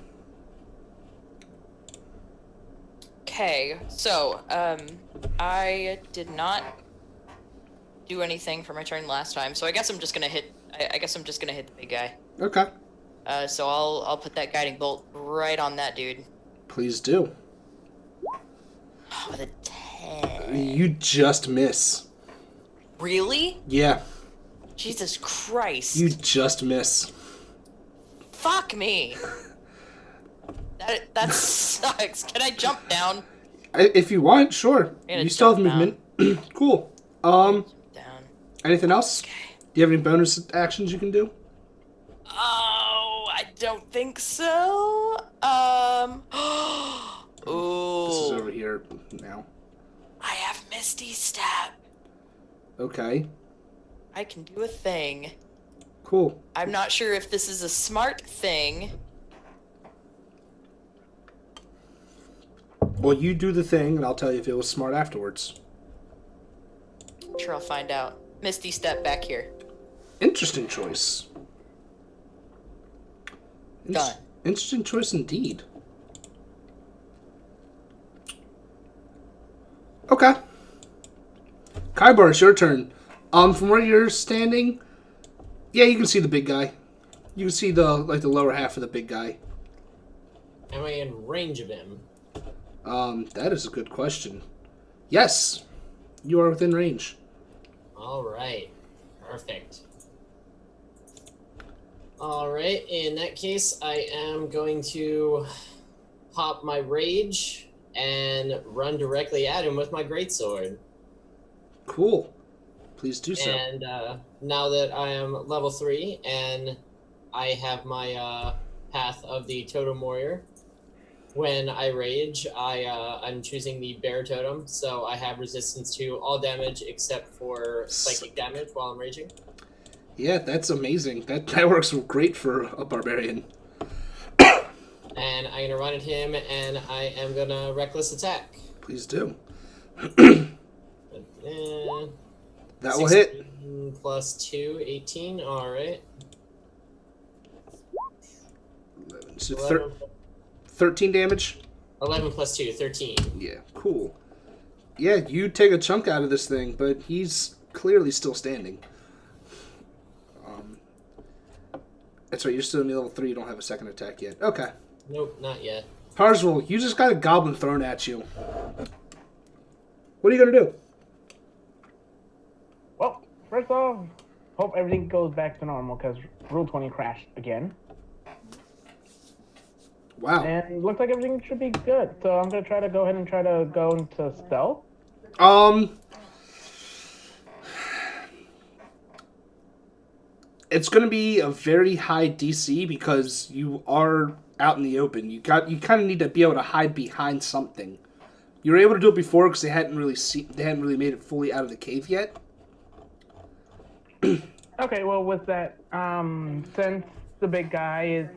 Okay, so I did not do anything for my turn last time, so I guess I'm just gonna hit. I guess I'm just gonna hit the big guy. Okay. So I'll put that guiding bolt right on that dude. Please do. With a 10. You just miss. Really? Yeah, Jesus Christ! you just miss. Fuck me. That sucks. Can I jump down? If you want, sure. gonna You still have jump movement. Cool. Down. Anything else? Okay. Do you have any bonus actions you can do? Oh, I don't think so. Ooh. This is over here now. I have Misty Step. Okay. I can do a thing. Cool. I'm not sure if this is a smart thing. Well, you do the thing, and I'll tell you if it was smart afterwards. I'm sure I'll find out. Misty Step back here. Interesting choice. Done. Interesting choice indeed. Okay. Kaibar, it's your turn. From where you're standing, yeah, you can see the big guy. You can see the lower half of the big guy. Am I in range of him? That is a good question. Yes, you are within range. Alright. Perfect. Alright, in that case, I am going to pop my rage and run directly at him with my greatsword. Cool. Please do so. And now that I am level 3 and I have my Path of the Totem Warrior, when I rage, I'm choosing the Bear Totem, so I have resistance to all damage except for psychic damage while I'm raging. Yeah, that's amazing. That works great for a barbarian. And I'm going to run at him, and I am going to Reckless Attack. Please do. And That will hit. 16 plus 2, 18, alright. 11. So 11, 13 damage? 11 plus 2, 13. Yeah, cool. Yeah, you take a chunk out of this thing, but he's clearly still standing. That's right, you're still in level 3, you don't have a second attack yet. Okay. Nope, not yet. Parzival, you just got a goblin thrown at you. What are you going to do? Well, first off, hope everything goes back to normal because Rule 20 crashed again. Wow. And looks like everything should be good. So I'm gonna try to go ahead and try to go into stealth. It's going to be a very high DC because you are out in the open. You kind of need to be able to hide behind something. You were able to do it before because they hadn't really made it fully out of the cave yet. Okay, well with that, since the big guy is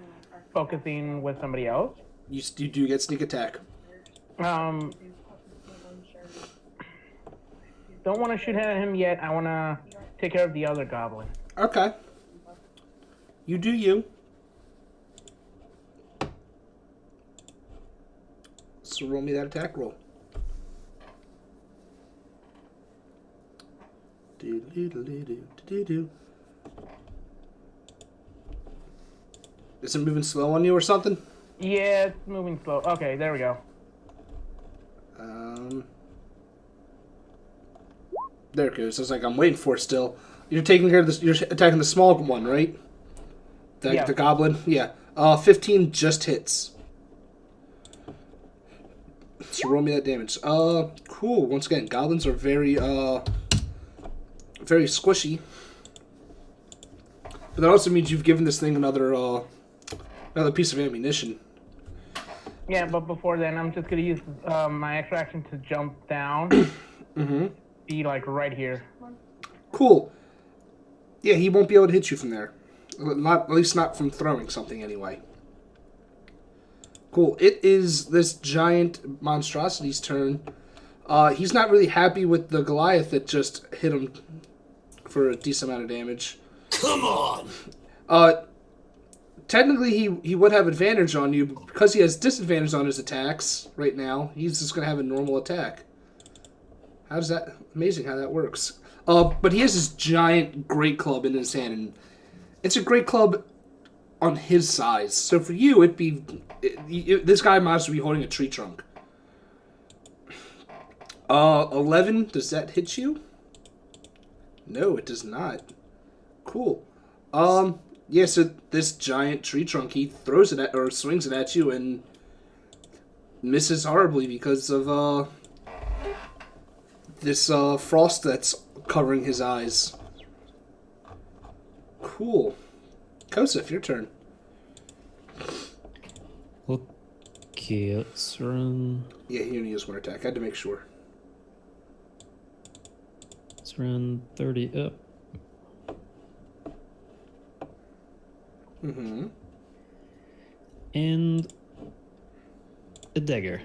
focusing with somebody else, You do get sneak attack. don't want to shoot at him yet. I want to take care of the other goblin. Okay. You do you. So roll me that attack roll. Do. Is it moving slow on you or something? Yeah, it's moving slow. Okay, there we go. There it goes. I was like, I'm waiting for it still. You're taking care of this. You're attacking the small one, right? Yeah. The goblin. Yeah. 15 just hits. So roll me that damage. Cool. Once again, goblins are very squishy. But that also means you've given this thing another piece of ammunition. Yeah, but before then, I'm just gonna use my extra action to jump down. Be like right here. Cool. Yeah, he won't be able to hit you from there. Not, at least not from throwing something anyway. Cool. It is this giant monstrosity's turn. He's not really happy with the Goliath that just hit him for a decent amount of damage. Come on! Technically, he would have advantage on you, but because he has disadvantage on his attacks right now, he's just going to have a normal attack. How's that? Amazing how that works. But he has this giant great club in his hand, and it's a great club on his size. So for you, this guy might as well be holding a tree trunk. 11, does that hit you? No, it does not. Cool. Yeah, so this giant tree trunk, he throws it at, or swings it at you and misses horribly because of, this, frost that's covering his eyes. Cool. Kosef, your turn. Okay, let's run. Yeah, he only used one attack. I had to make sure. Let's run 30 up. Mm-hmm. And a dagger.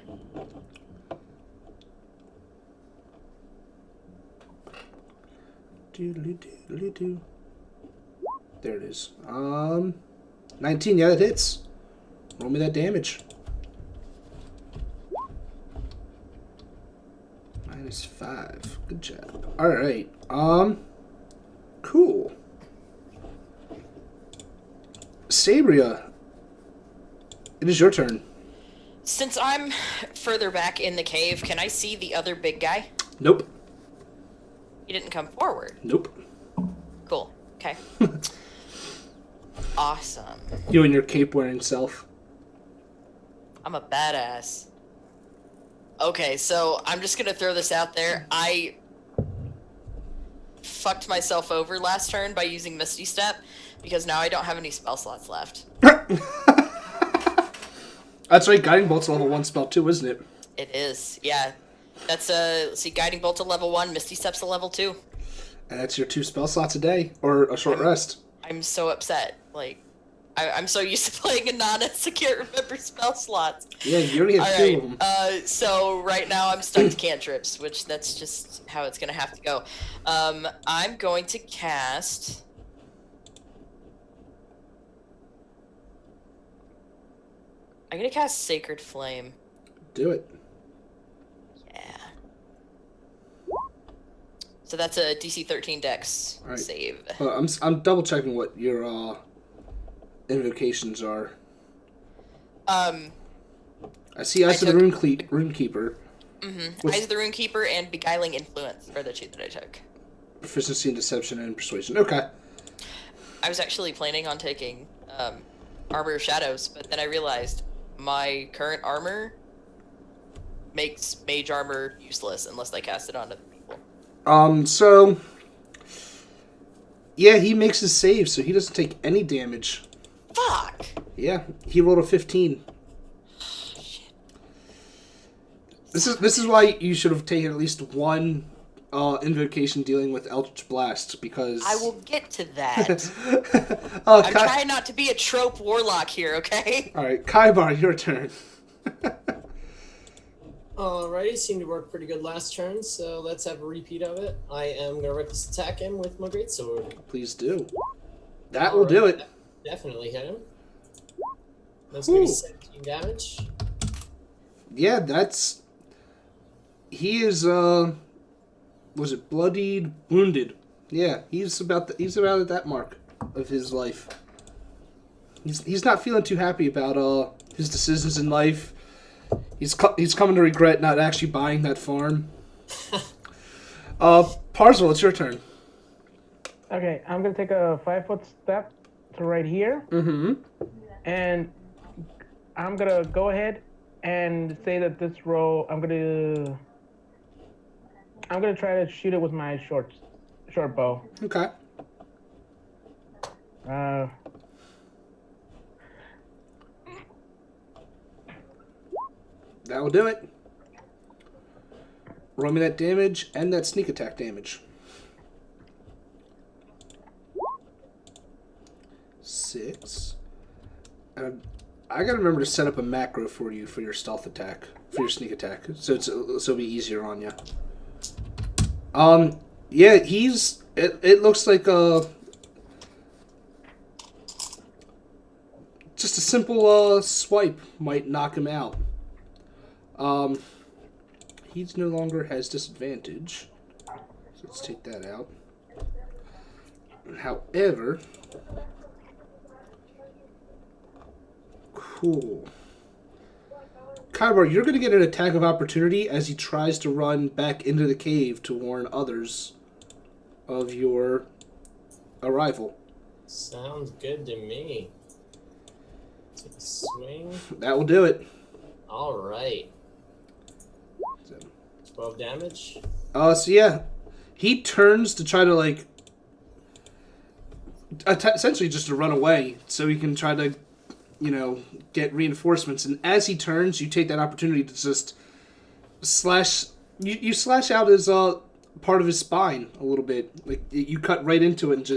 Doodly-doodly-doo. There it is. 19, yeah, that hits. Roll me that damage. -5. Good job. Alright. Cool. Sabria, it is your turn. Since I'm further back in the cave, can I see the other big guy? Nope. He didn't come forward. Nope. Cool. Okay. Awesome. You and your cape wearing self. I'm a badass. Okay, so I'm just gonna throw this out there. I fucked myself over last turn by using Misty Step because now I don't have any spell slots left. That's right, Guiding Bolt's a level 1 spell too, isn't it? It is, yeah. That's let's see, Guiding Bolt to level 1, Misty Step's a level 2. And that's your 2 spell slots a day, or a short rest. I'm so upset. Like, I'm so used to playing Anonymous, I can't remember spell slots. Yeah, you only have 2 of them. So right now I'm stuck to cantrips, which that's just how it's gonna have to go. I'm going to cast. I'm gonna cast Sacred Flame. Do it. Yeah. So that's a DC 13 Dex Alright. save. I'm double checking what your invocations are. I see Eyes of the Runekeeper. Mm-hmm. Eyes of the Runekeeper and Beguiling Influence are the 2 that I took. Proficiency in Deception and Persuasion. Okay. I was actually planning on taking Arbor of Shadows, but then I realized my current armor makes mage armor useless unless I cast it on other people. So yeah, he makes his save, so he doesn't take any damage. Fuck! Yeah, he rolled a 15. Shit. This is why you should have taken at least one invocation dealing with Eldritch Blast, because I will get to that. Oh, I'm trying not to be a trope warlock here, okay? All right, Kaibar, your turn. Alrighty, seemed to work pretty good last turn, so let's have a repeat of it. I am gonna reckless attack him with my greatsword. Please do. That will do it. Definitely hit him. That's gonna be Ooh. 17 damage. Yeah, that's. He is. Was it bloodied, wounded? Yeah, he's about at that mark of his life. He's not feeling too happy about his decisions in life. He's coming to regret not actually buying that farm. Parzel, it's your turn. Okay, I'm gonna take a 5-foot step to right here, Mm-hmm. and I'm gonna go ahead and say that this roll, I'm gonna try to shoot it with my short bow. Okay. That will do it. Roll me that damage and that sneak attack damage. 6. And I gotta remember to set up a macro for you for your stealth attack, for your sneak attack, so it'll be easier on you. Yeah, it looks like just a simple swipe might knock him out. He no longer has disadvantage, so let's take that out. However, cool. Kaibar, you're going to get an attack of opportunity as he tries to run back into the cave to warn others of your arrival. Sounds good to me. Take a swing. That will do it. Alright. So, 12 damage. so yeah, he turns to try to like essentially just to run away, so he can try to, get reinforcements. And as he turns, you take that opportunity to just slash. You slash out his part of his spine a little bit. Like you cut right into it, and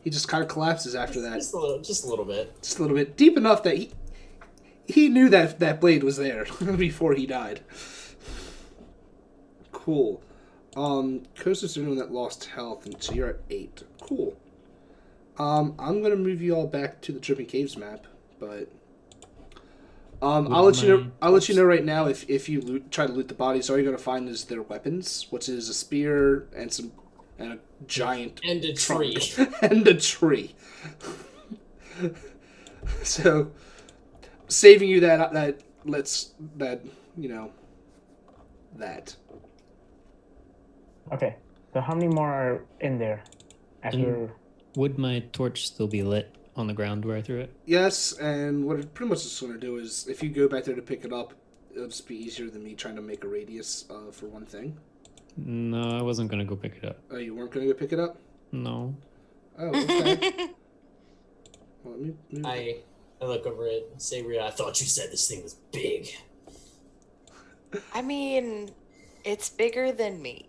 he just kind of collapses after that. Just a little bit. Just a little bit, deep enough that he knew that blade was there before he died. Cool. Kosta's the one that lost health, and so you're at 8. Cool. I'm gonna move you all back to the Dripping Caves map, but I'll let you know right now if you try to loot the bodies, all you're gonna find is their weapons, which is a spear and a giant And a trunk. tree. And a tree. So saving you that. Okay, so how many more are in there after? Would my torch still be lit on the ground where I threw it? Yes, and what it pretty much is going to do is, if you go back there to pick it up, it'll just be easier than me trying to make a radius for one thing. No, I wasn't gonna go pick it up. Oh, you weren't going to go pick it up? No. Oh, okay. Well, let me move I look over at Sabria. I thought you said this thing was big. I mean, it's bigger than me.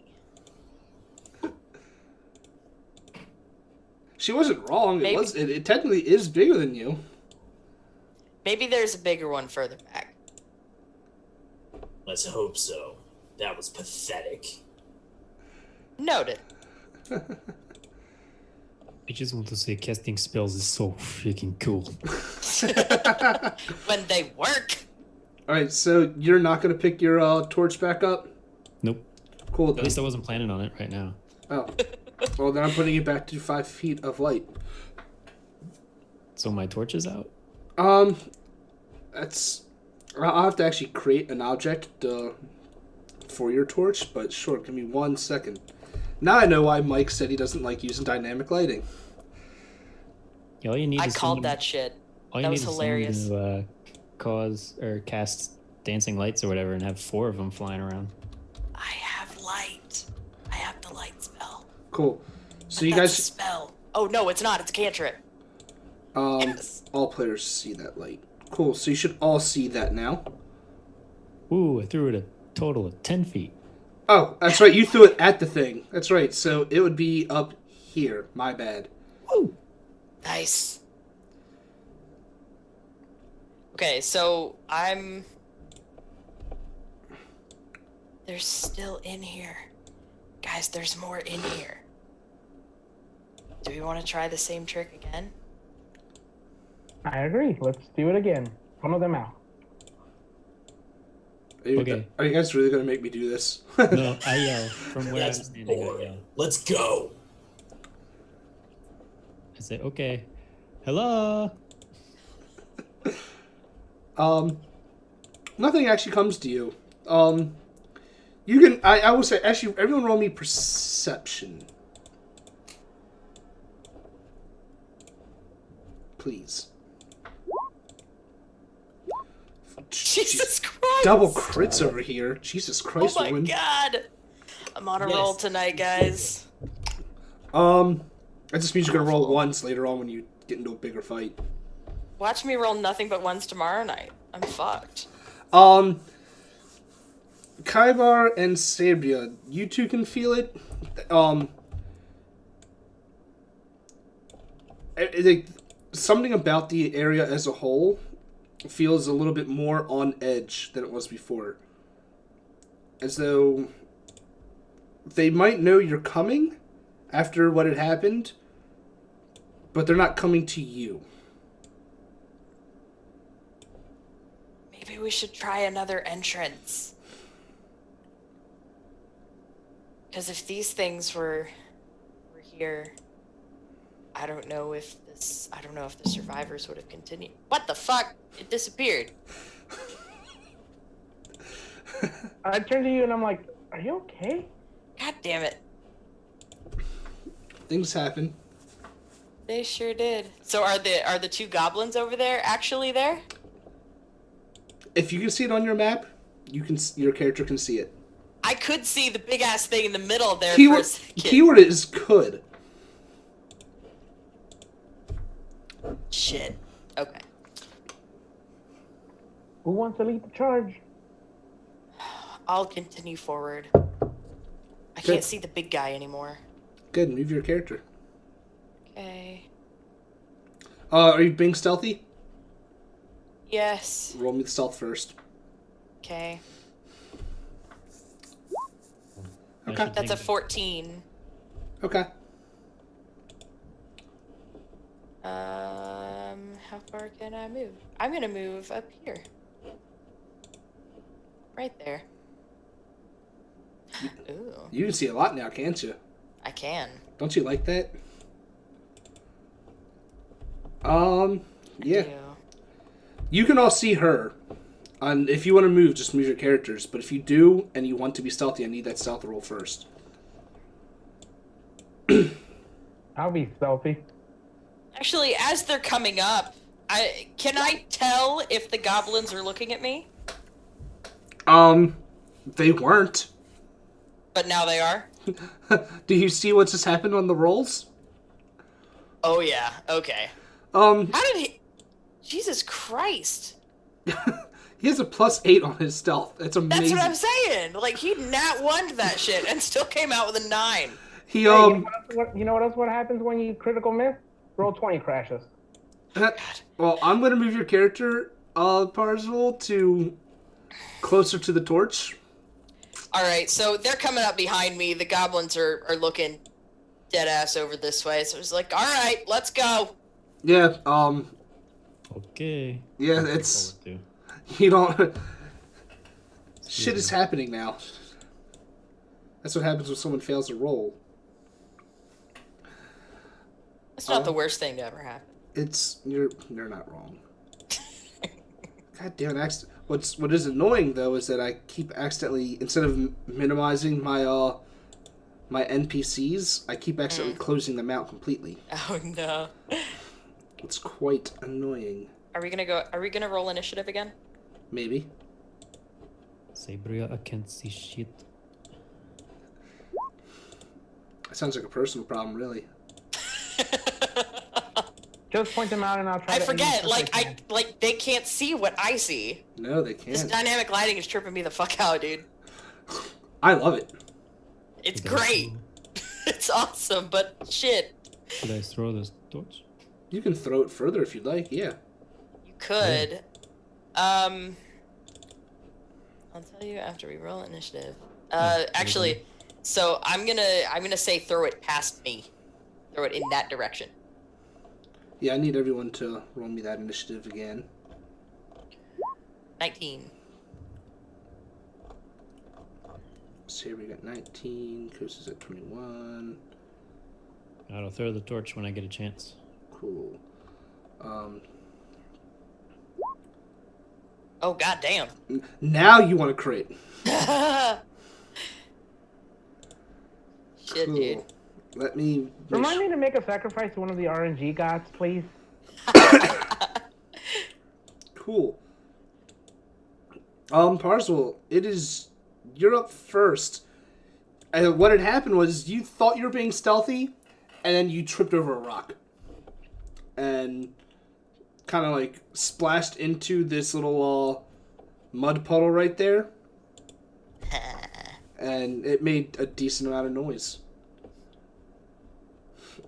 She wasn't wrong. Maybe. It technically is bigger than you. Maybe there's a bigger one further back. Let's hope so. That was pathetic. Noted. I just want to say casting spells is so freaking cool. When they work. All right, so you're not going to pick your torch back up? Nope. Cool. At least I wasn't planning on it right now. Oh. Well, then I'm putting you back to 5 feet of light. So my torch is out? That's... I'll have to actually create an object for your torch, but sure, give me 1 second. Now I know why Mike said he doesn't like using dynamic lighting. Yeah, all you need I is called someone- that shit. all you That need was is someone hilarious. to cause or cast dancing lights or whatever and have 4 of them flying around. I have light. I have the light spell. Cool. So But you that's a guys, spell. Oh no, it's not. It's a cantrip. Yes. all players see that light. Cool. So you should all see that now. Ooh, I threw it a total of 10 feet. Oh, that's right. You threw it at the thing. That's right. So it would be up here. My bad. Woo! Nice. Okay, so they're still in here. Guys, there's more in here. Do we want to try the same trick again? I agree. Let's do it again. Funnel them out. Okay. Are you guys really going to make me do this? No, I yell from where Yes, I'm standing. I boy. yell. Let's go. I say, okay, hello. Nothing actually comes to you. You can. I will say, actually, everyone roll me perception. Please. Jesus Christ! Double crits over here. Jesus Christ, Oh my woman. god! I'm on a Yes. roll tonight, guys. That just means you're gonna roll ones later on when you get into a bigger fight. Watch me roll nothing but ones tomorrow night. I'm fucked. Kaibar and Sabria, you two can feel it. Something about the area as a whole feels a little bit more on edge than it was before. As though they might know you're coming after what had happened, but they're not coming to you. Maybe we should try another entrance. Because if these things were here, I don't know if the survivors would have continued. What the fuck? It disappeared. I turn to you and I'm like, are you okay? God damn it. Things happen. They sure did. So are the 2 goblins over there actually there? If you can see it on your map, your character can see it. I could see the big ass thing in the middle there for a Keyword, second. keyword is could. Shit. Okay. Who wants to lead the charge? I'll continue forward. I Good. can't see the big guy anymore. Good, move your character. Okay. Are you being stealthy? Yes. Roll me the stealth first. Okay. I Okay. should That's a think- 14. Okay. How far can I move? I'm gonna move up here. Right there. Ooh, You can see a lot now, can't you? I can. Don't you like that? Yeah. Ew. You can all see her. And if you want to move, just move your characters. But if you do, and you want to be stealthy, I need that stealth roll first. I'll be stealthy. Actually, as they're coming up, can I tell if the goblins are looking at me? They weren't. But now they are? Do you see what just happened on the rolls? Oh yeah, okay. How How did he... Jesus Christ. he has a +8 on his stealth. That's amazing. That's what I'm saying. Like, he nat 1'd that shit and still came out with a 9. He, Hey, you know what else? What happens when you critical miss? Roll 20 crashes. well, I'm gonna move your character, Parzival, to closer to the torch. Alright, so they're coming up behind me. The goblins are looking dead ass over this way. So it's like, alright, let's go. Yeah, Okay. yeah, Looking it's, forward you don't, shit is happening now. That's what happens when someone fails to roll. It's not the worst thing to ever happen. You're not wrong. God damn it, what is annoying though is that I keep accidentally, instead of minimizing my my NPCs, I keep accidentally closing them out completely. Oh no. It's quite annoying. Are we gonna roll initiative again? Maybe. Sabria, I can't see shit. That sounds like a personal problem, really. Just point them out and I'll try I to. forget. aim as best can. They can't see what I see. No, they This can't. dynamic lighting is tripping me the fuck out, dude. I love it. It's Should I great. It's awesome, but shit. Should I throw this torch? You can throw it further if you'd like, yeah. You could. I'll tell you after we roll initiative. Actually, so I'm gonna say throw it past me. Throw it in that direction. Yeah, I need everyone to roll me that initiative again. 19. So here we got 19, Coast is at 21. I'll throw the torch when I get a chance. Cool. Oh goddamn. Now you want to create. Shit, dude. Let me... Remind me to make a sacrifice to one of the RNG gods, please. Cool. Parcel, it is... You're up first. And what had happened was you thought you were being stealthy, and then you tripped over a rock. And kind of like splashed into this little mud puddle right there. And it made a decent amount of noise.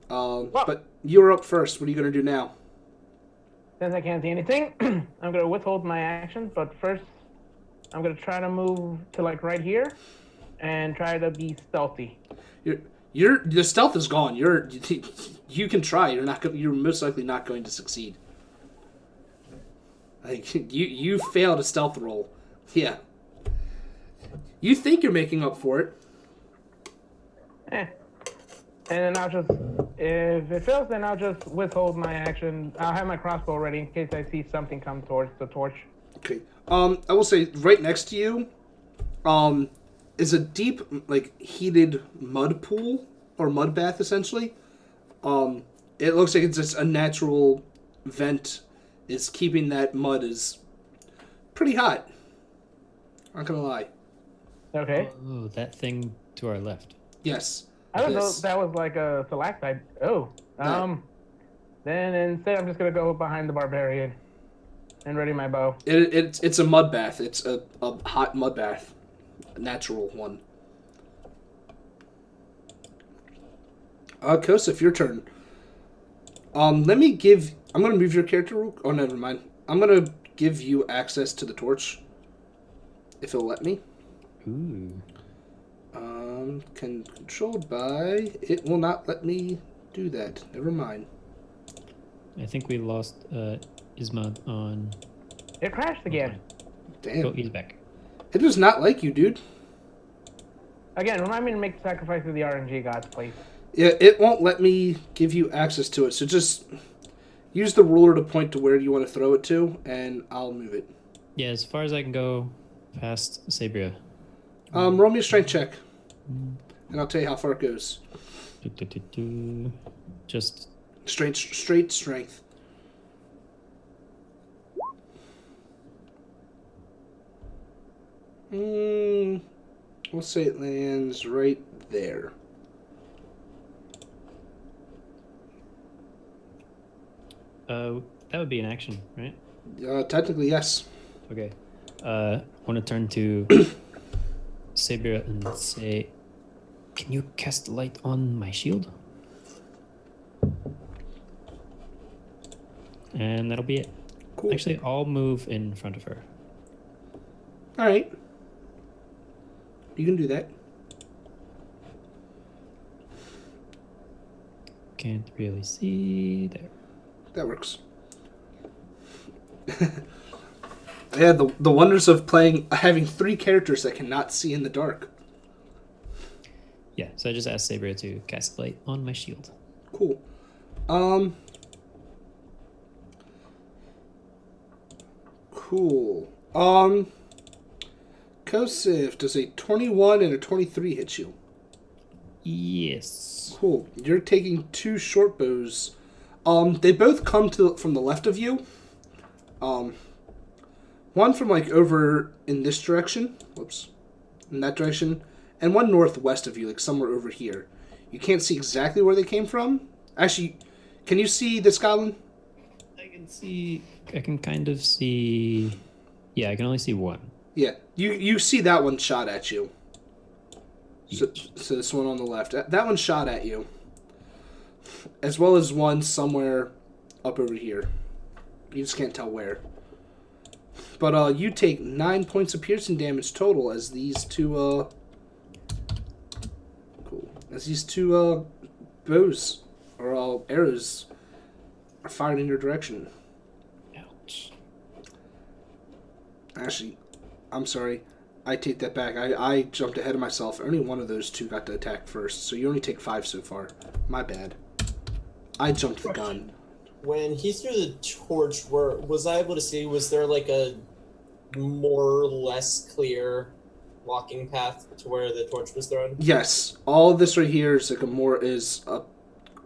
But you're up first. What are you going to do now? Since I can't see anything, I'm gonna withhold my action, but first I'm gonna try to move to like right here and try to be stealthy. Your stealth is gone. You can try. You're most likely not going to succeed. Like you failed a stealth roll. Yeah. You think you're making up for it. And then I'll just, if it fails, then I'll just withhold my action. I'll have my crossbow ready in case I see something come towards the torch. Okay. I will say right next to you, is a deep, like, heated mud pool or mud bath essentially. It looks like it's just a natural vent is keeping that mud is pretty hot. Not gonna lie. Okay. Oh, that thing to our left. Yes. I don't know This. if that was like a stalactite. Oh. Then instead I'm just gonna go behind the barbarian and ready my bow. It's a mud bath. It's a hot mud bath. A natural one. Kosef, your turn. I'm gonna move your character. Oh, never mind. I'm gonna give you access to the torch. If it'll let me. Ooh. Controlled by... It will not let me do that. Never mind. I think we lost Isma on... It crashed again. Damn. Oh, he's back. It does not like you, dude. Again, remind me to make the sacrifice of the RNG gods, please. Yeah, it won't let me give you access to it, so just use the ruler to point to where you want to throw it to, and I'll move it. Yeah, as far as I can go past Sabria. Roll me a strength check, and I'll tell you how far it goes. Just... Straight strength. We'll say it lands right there. That would be an action, right? Technically, yes. Okay. I want to turn to Sabria and say, can you cast light on my shield? And that'll be it. Cool. Actually, I'll move in front of her. All right. You can do that. Can't really see there. That works. Yeah, the wonders of having 3 characters that cannot see in the dark. Yeah, so I just asked Sabria to cast light on my shield. Cool. Cool. Kosef, does a 21 and a 23 hit you? Yes. Cool. You're taking 2 short bows. They both come from the left of you, One from like over in this direction. Whoops. In that direction. And one northwest of you, like somewhere over here. You can't see exactly where they came from. Actually, can you see this goblin? I can kind of see. Yeah, I can only see one. Yeah. You see that one shot at you. So this one on the left. That one shot at you. As well as one somewhere up over here. You just can't tell where. But you take 9 points of piercing damage total as these two bows or arrows are fired in your direction. Ouch. Actually, I'm sorry. I take that back. I jumped ahead of myself. Only one of those two got to attack first, so you only take 5 so far. My bad. I jumped the gun. When he threw the torch, was I able to see? Was there like a more or less clear walking path to where the torch was thrown? Yes, all of this right here is is a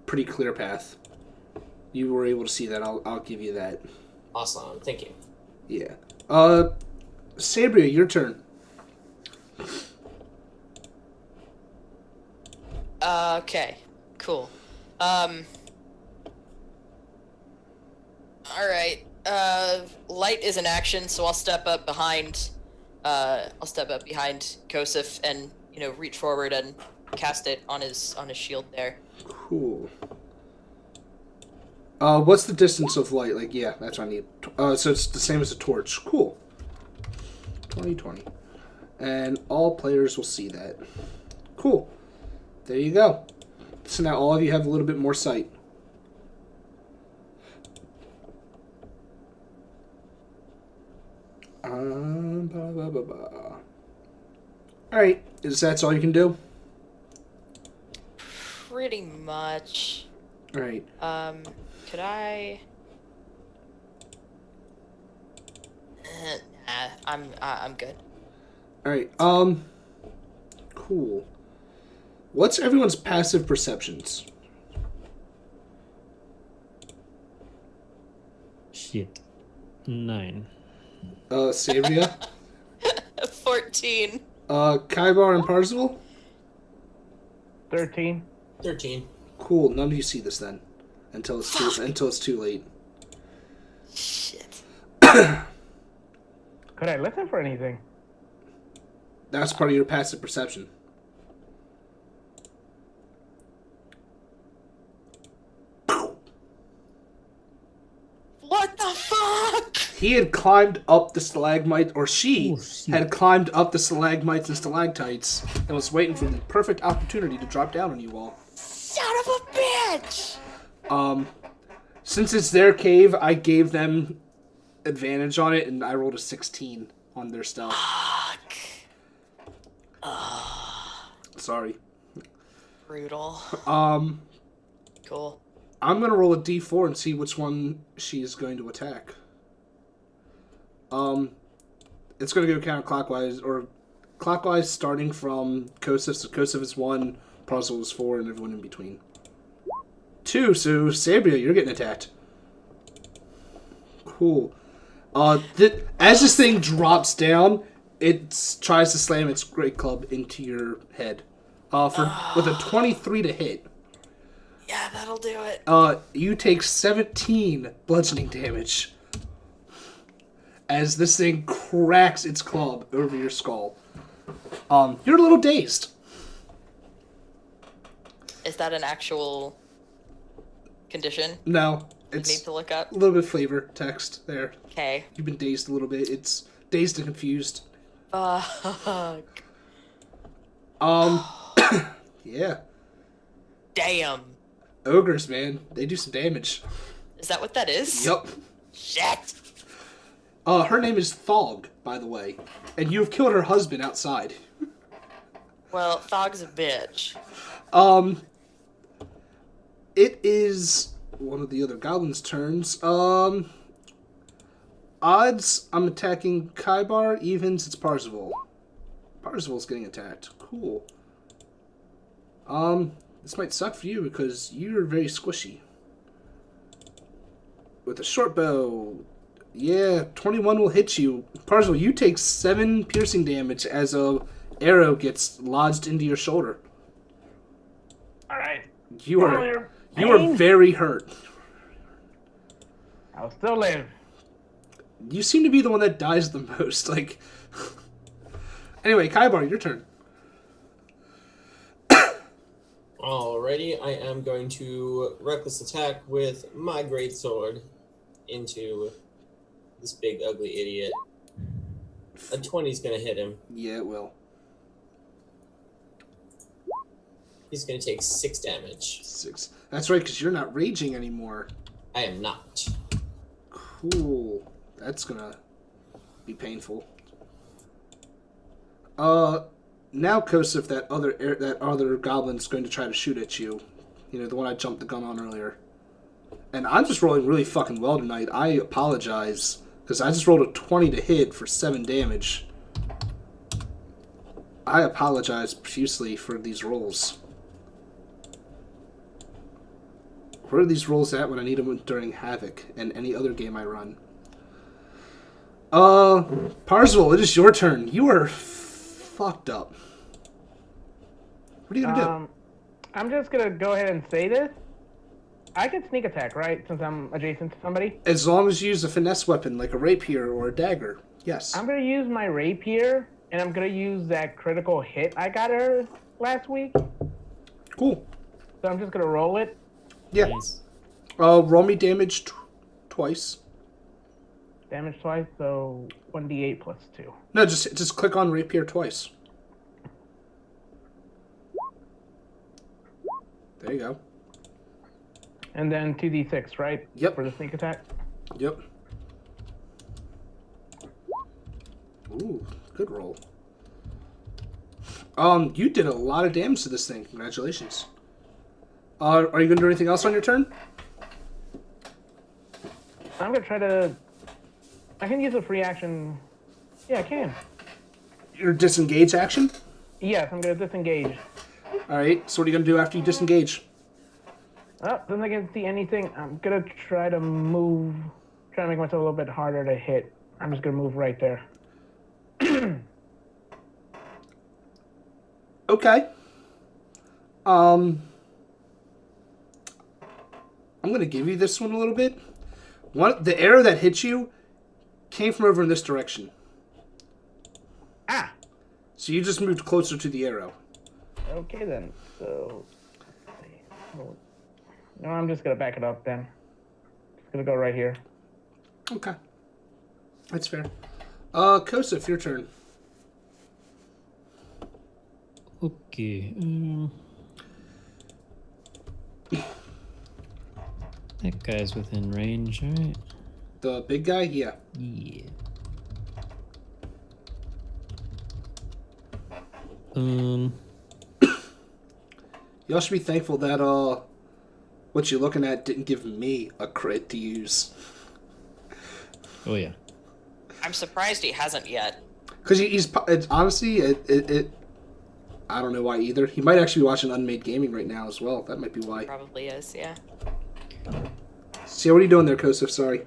pretty clear path. You were able to see that. I'll give you that. Awesome, thank you. Yeah. Sabria, your turn. Okay, cool. Alright. Light is an action, so I'll step up behind Kosef and, reach forward and cast it on his shield there. Cool. What's the distance of light? Like, yeah, that's what I need. So it's the same as a torch. Cool. 2020. And all players will see that. Cool. There you go. So now all of you have a little bit more sight. Alright, that's all you can do? Pretty much. Alright. Could I? Nah, I'm good. Alright, cool. What's everyone's passive perceptions? Shit. 9. Sabria? 14. Kaibar and Parzival? 13. 13. Cool, none of you see this then. Until it's too late. Shit. Could I listen for anything? That's part of your passive perception. What the fuck? He had climbed up the stalagmite, or she Oh, shit. had climbed up the stalagmites and stalactites and was waiting for the perfect opportunity to drop down on you all. Son of a bitch! Since it's their cave, I gave them advantage on it, and I rolled a 16 on their stealth. Fuck. Sorry. Brutal. Cool. I'm gonna roll a d4 and see which one she is going to attack. It's gonna go counterclockwise, or clockwise, starting from Kosef. So Kosef is 1, Parcel is 4, and everyone in between. 2, so Sabria, you're getting attacked. Cool. As this thing drops down, it tries to slam its great club into your head. With a 23 to hit. Yeah, that'll do it. You take 17 bludgeoning damage as this thing cracks its club over your skull. You're a little dazed. Is that an actual condition No, you need it's to look up? a little bit of flavor text there. Okay. You've been dazed a little bit. It's dazed and confused. Fuck. Yeah. Damn. Ogres, man. They do some damage. Is that what that is? Yup. Shit. Her name is Thog, by the way. And you have killed her husband outside. Well, Thog's a bitch. It is one of the other goblins' turns. Odds, I'm attacking Kaibar. Evens, it's Parzival. Parzival's getting attacked. Cool. This might suck for you because you're very squishy. With a short bow, Yeah, 21 will hit you. Parcel, you take 7 piercing damage as a arrow gets lodged into your shoulder. All right. You Oh, are you're you are pain. very hurt. I'll still live. You seem to be the one that dies the most. Like, anyway, Kaibar, your turn. Alrighty, I am going to reckless attack with my greatsword into this big ugly idiot. A 20's gonna hit him. Yeah, it will. He's gonna take 6 damage. 6. That's right, because you're not raging anymore. I am not. Cool. That's gonna be painful. Now, Kosef, that other goblin's going to try to shoot at you. You know, the one I jumped the gun on earlier. And I'm just rolling really fucking well tonight. I apologize, because I just rolled a 20 to hit for 7 damage. I apologize profusely for these rolls. Where are these rolls at when I need them during Havoc and any other game I run? Parzival, it is your turn. You are fucked up. What are you gonna I'm just gonna go ahead and say this. I can sneak attack, right? Since I'm adjacent to somebody. do? As long as you use a finesse weapon like a rapier or a dagger. Yes. I'm gonna use my rapier, and I'm gonna use that critical hit I got her last week. Cool. So I'm just gonna roll it. Yeah. Nice. Roll me damage twice. Damage twice, so 1d8 plus 2. No, just click on rapier twice. There you go. And then 2d6, right? Yep. For the sneak attack. Yep. Ooh, good roll. You did a lot of damage to this thing. Congratulations. Are you gonna do anything else on your turn? I'm gonna try to. I can use a free action. Yeah, I can. Your disengage action? Yes, I'm gonna disengage. Alright, so what are you gonna do after you disengage? Oh, since I can't see anything, I'm gonna try to move. Try to make myself a little bit harder to hit. I'm just gonna move right there. Okay. I'm gonna give you this one a little bit. The arrow that hit you came from over in this direction. Ah! So you just moved closer to the arrow. Okay then. So. No, I'm just gonna back it up then. Just gonna go right here. Okay. That's fair. Kosef, your turn. Okay. That guy's within range, alright? The big guy? Yeah. Yeah. Y'all should be thankful that, what you're looking at didn't give me a crit to use. Oh yeah. I'm surprised he hasn't yet. Because honestly, I don't know why either. He might actually be watching Unmade Gaming right now as well. That might be why. Probably is, yeah. So what are you doing there, Kosef? Sorry.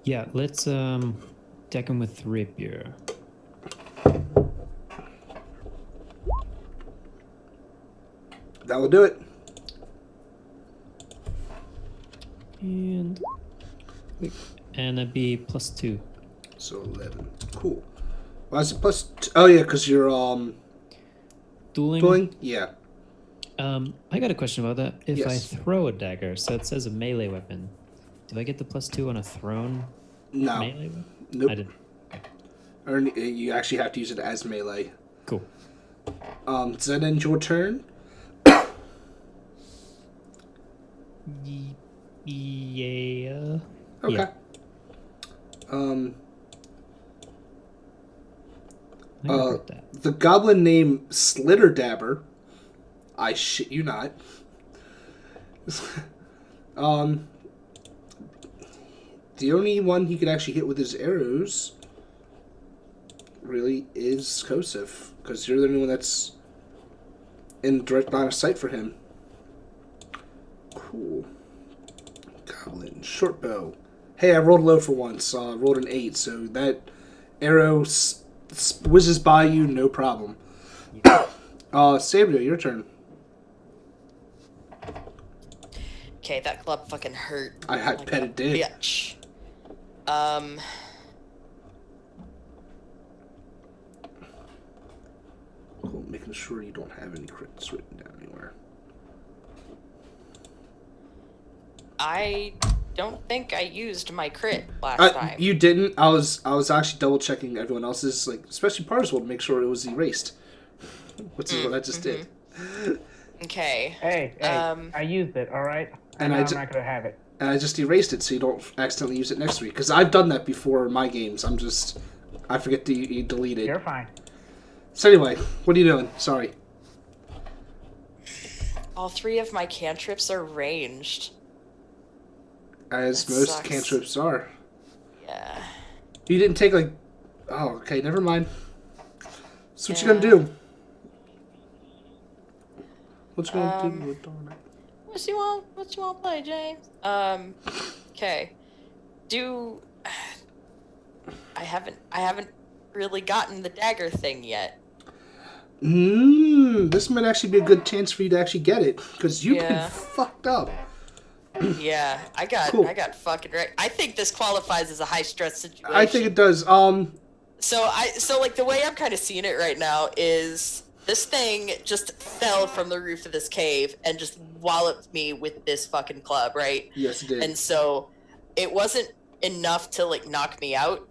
Yeah, let's deck him with rapier. That will do it. And that'd be +2. So 11. Cool. Why is it plus? Oh yeah, because you're Dueling. dueling. Yeah. I got a question about that. If I Yes. throw a dagger, so it says a melee weapon, do I get the +2 on a thrown No. melee weapon? Nope. I did. Or you actually have to use it as melee. Cool. Does that end your turn? Yeah. Okay. Yeah. I heard that. The goblin named Slitterdabber. I shit you not. The only one he could actually hit with his arrows really is Kosef, because you're the only one that's in direct line of sight for him. Cool. Goblin, short bow, Hey, I rolled low for once. Rolled an 8, so that arrow whizzes by you, no problem. Sabria, your turn. Okay, that club fucking hurt. I bet it did. Bitch. Cool, making sure you don't have any crits written down anywhere. I don't think I used my crit last time. You didn't. I was actually double checking everyone else's, like especially Parzival, to make sure it was erased. Which is what I just did. Okay. Hey, I used it, alright? And I'm not going to have it. And I just erased it so you don't accidentally use it next week. Because I've done that before in my games. I forget to delete it. You're fine. So anyway, what are you doing? Sorry. All 3 of my cantrips are ranged. As That most sucks. cantrips are. Yeah. You didn't take like... Oh, okay, never mind. So what you gonna Yeah. do? What you gonna do with Donna? What you want to play, James? Okay. I haven't really gotten the dagger thing yet. This might actually be a good chance for you to actually get it. Because you've been Yeah. fucked up. Yeah, I got Cool. fucking right. I think this qualifies as a high stress situation. I think it does. So like the way I'm kind of seeing it right now is this thing just fell from the roof of this cave and just walloped me with this fucking club, right? Yes, it did. And so it wasn't enough to like knock me out,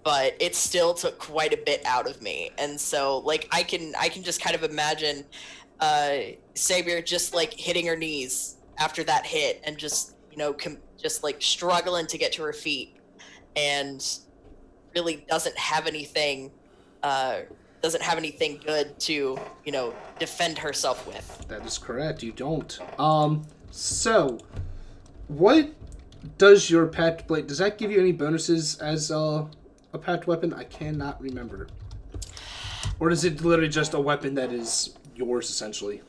but it still took quite a bit out of me. And so like I can just kind of imagine Sabir just like hitting her knees after that hit and just, you know, just like struggling to get to her feet and really doesn't have anything good to, you know, defend herself with. That is correct. You don't. So, what does your packed blade? Does that give you any bonuses as a packed weapon? I cannot remember. Or is it literally just a weapon that is yours essentially?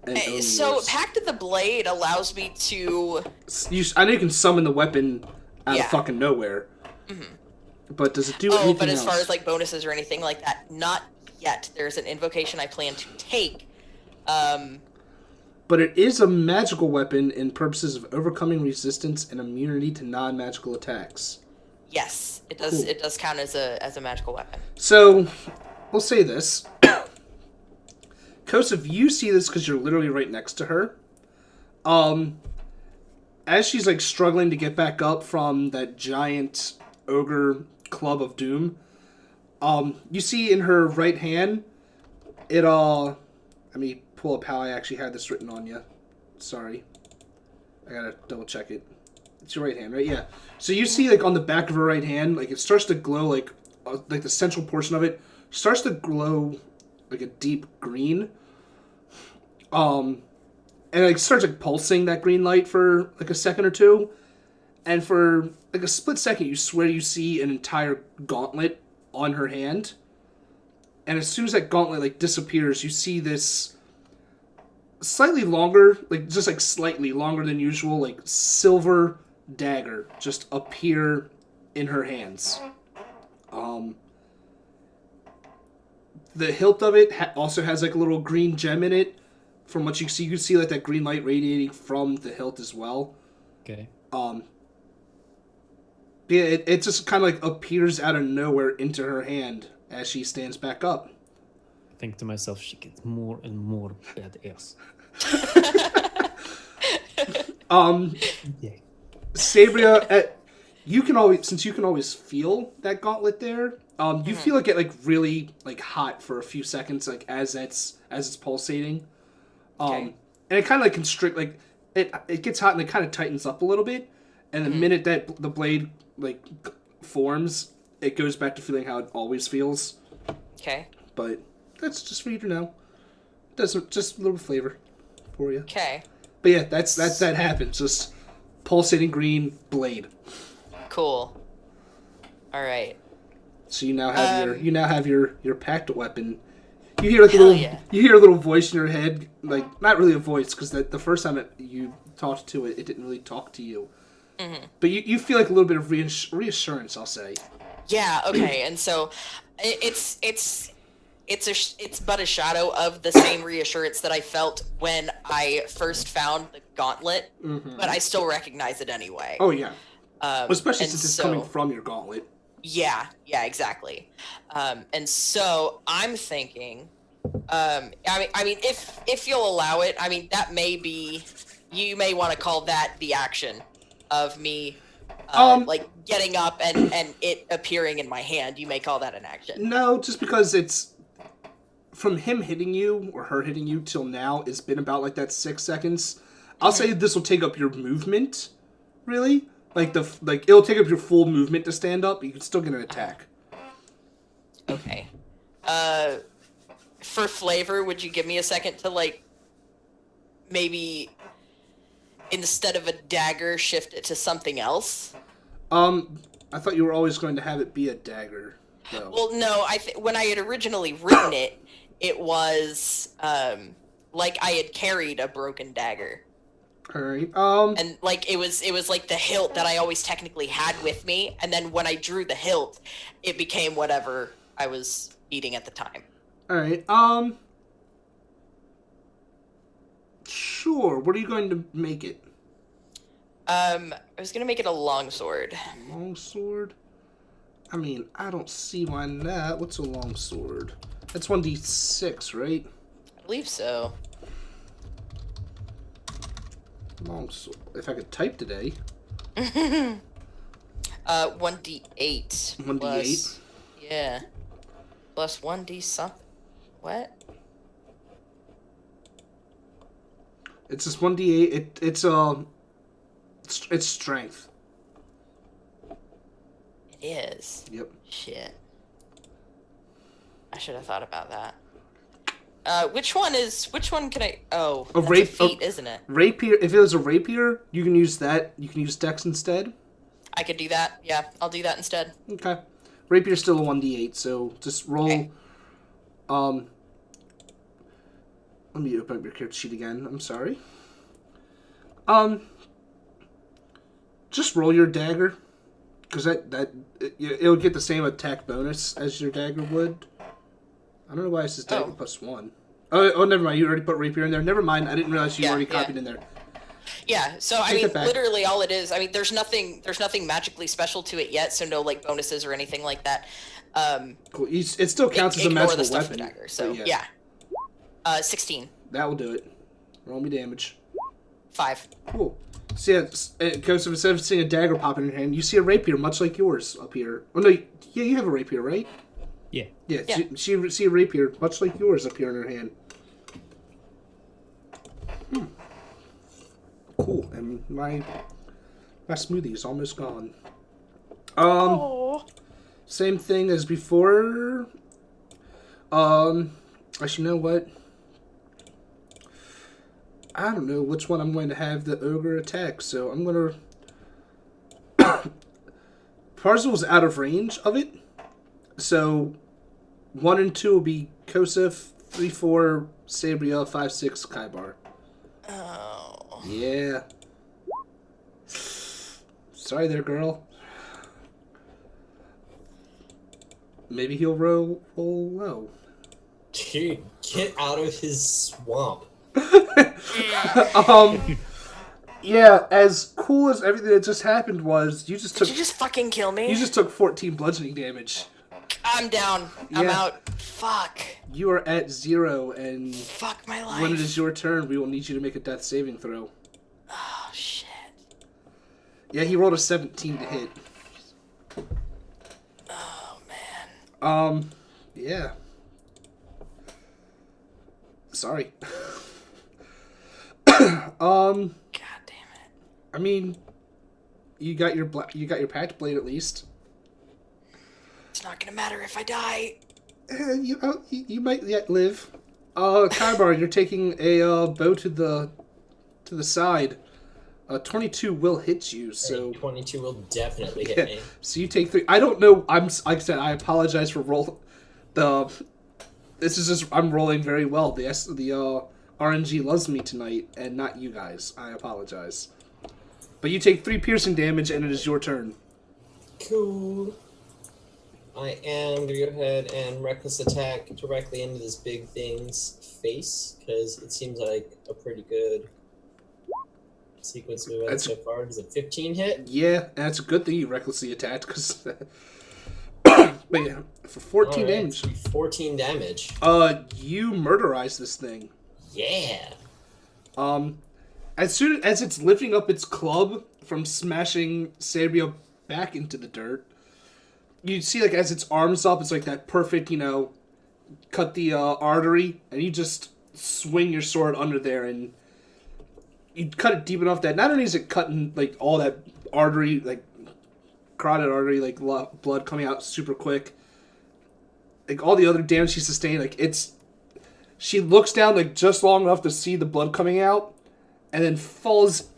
And only So yours? Pact of the Blade allows me to. I know you can summon the weapon out Yeah. of fucking nowhere. But does it do anything But as else? far as like bonuses or anything like that, not yet. There's an invocation I plan to take. But it is a magical weapon in purposes of overcoming resistance and immunity to non-magical attacks. Yes, it does. Cool. It does count as a magical weapon. So, we'll say this. Kosov, you see this because you're literally right next to her. As she's like struggling to get back up from that giant ogre club of doom, you see in her right hand, let me pull up how I actually had this written on you. Sorry. I gotta double check it. It's your right hand, right? Yeah. So you see like on the back of her right hand, like it starts to glow like the central portion of it starts to glow like a deep green. And it starts like pulsing that green light for like a second or two. And for like a split second, you swear you see an entire gauntlet on her hand. And as soon as that gauntlet like disappears, you see this slightly longer, like just like slightly longer than usual, like silver dagger just appear in her hands. The hilt of it also has like a little green gem in it. From what you see, you can see like that green light radiating from the hilt as well. Okay. Yeah, it just kind of like appears out of nowhere into her hand as she stands back up. I think to myself, she gets more and more badass. Yeah. Sabria, you can always feel that gauntlet there. You feel like it like really like hot for a few seconds, like as it's pulsating. Okay. And it kind of like constrict, like it gets hot and it kind of tightens up a little bit. And the minute that the blade like forms, it goes back to feeling how it always feels. Okay. But that's just for you to know. Doesn't just a little flavor for you. Okay. But yeah, that happens. Just pulsating green blade. Cool. All right. So you now have your packed weapon. You hear like Hell yeah. you hear a little voice in your head, like not really a voice, because the first time you talked to it, it didn't really talk to you. But you feel like a little bit of reassurance, I'll say. Yeah. Okay. And so, it's but a shadow of the same reassurance that I felt when I first found the gauntlet, but I still recognize it anyway. Oh yeah, especially and since it's so- coming from your gauntlet. Yeah, exactly. And so I'm thinking, I mean, if you'll allow it, I mean, that may be, you may want to call that the action of me, like getting up and it appearing in my hand. You may call that an action. No, just because it's from him hitting you or her hitting you till now, it's been about like that 6 seconds. I'll say this will take up your movement, really. Like it'll take up your full movement to stand up. But you can still get an attack. Okay. For flavor, would you give me a second to like maybe instead of a dagger shift it to something else? I thought you were always going to have it be a dagger, though. Well, no, when I had originally written it, it was like I had carried a broken dagger. All right. And like it was like the hilt that I always technically had with me, and then when I drew the hilt, it became whatever I was eating at the time. All right. Sure. What are you going to make it? I was gonna make it a longsword. Longsword? I mean, I don't see why not. What's a longsword? That's 1d6, right? I believe so. Longsword. If I could type today. 1d8. 1d8? Plus, yeah. Plus 1d something. What? It's just 1d8. It's strength. It is. Yep. Shit. I should have thought about that. Which one can I... Oh, A that's a feat, isn't it? Rapier. If it was a rapier, you can use that. You can use dex instead. I could do that. Yeah, I'll do that instead. Okay. Rapier's still a 1d8, so just roll. Okay. Let me open up your character sheet again. I'm sorry. Just roll your dagger, because it'll get the same attack bonus as your dagger would. I don't know why it says dagger +1. Oh, never mind. You already put rapier in there. Never mind. I didn't realize you already copied in there. Yeah, so I Take mean, it back. literally all it is. I mean, there's nothing magically special to it yet, so no like bonuses or anything like that. Cool. It still counts as a ignore magical the stuff weapon. with dagger. So but yeah. 16. That will do it. Roll me damage. 5. Cool. So yeah, it goes instead of seeing a dagger pop in your hand, you see a rapier, much like yours up here. Oh no, yeah, you have a rapier, right? Yeah. Yeah, Yeah. She see a rapier, much like yours, up here in her hand. Cool, and my smoothie is almost gone. Same thing as before. Actually, you know what? I don't know which one I'm going to have the ogre attack, so I'm gonna... Parzel's out of range of it, so 1 and 2 will be Kosef, 3, 4, Sabriel, 5, 6, Kaibar. Oh. Yeah. Sorry there, girl. Maybe he'll roll low. Dude, get out of his swamp. Yeah, as cool as everything that just happened was, you just Did you just fucking kill me? took 14 bludgeoning damage. I'm down. I'm Yeah. out. Fuck. You are at 0, and Fuck my life. when it is your turn, we will need you to make a death saving throw. Oh shit. Yeah, he rolled a 17 to hit. Oh man. Yeah. Sorry. God damn it. I mean, you got your packed blade at least. It's not gonna matter if I die. You might yet live. Kaibar, you're taking a bow to the side. 22 will hit you, so 22 will definitely hit yeah. me. So you take 3. I don't know. Like I said, I apologize for This is just I'm rolling very well. The RNG loves me tonight, and not you guys. I apologize. But you take 3 piercing damage, and it is your turn. Cool. I am gonna go ahead and reckless attack directly into this big thing's face because it seems like a pretty good sequence of events so far. Does a 15 hit? Yeah, and that's a good thing you recklessly attacked, because... but yeah, for 14 Alright, damage. 14 damage. You murderize this thing. Yeah. As soon as it's lifting up its club from smashing Sabria back into the dirt, you see, like, as its arms up, it's like that perfect, cut the artery, and you just swing your sword under there, and you cut it deep enough that not only is it cutting, like, all that artery, like, carotid artery, like, blood coming out super quick, like, all the other damage she sustained, like, she looks down, like, just long enough to see the blood coming out, and then falls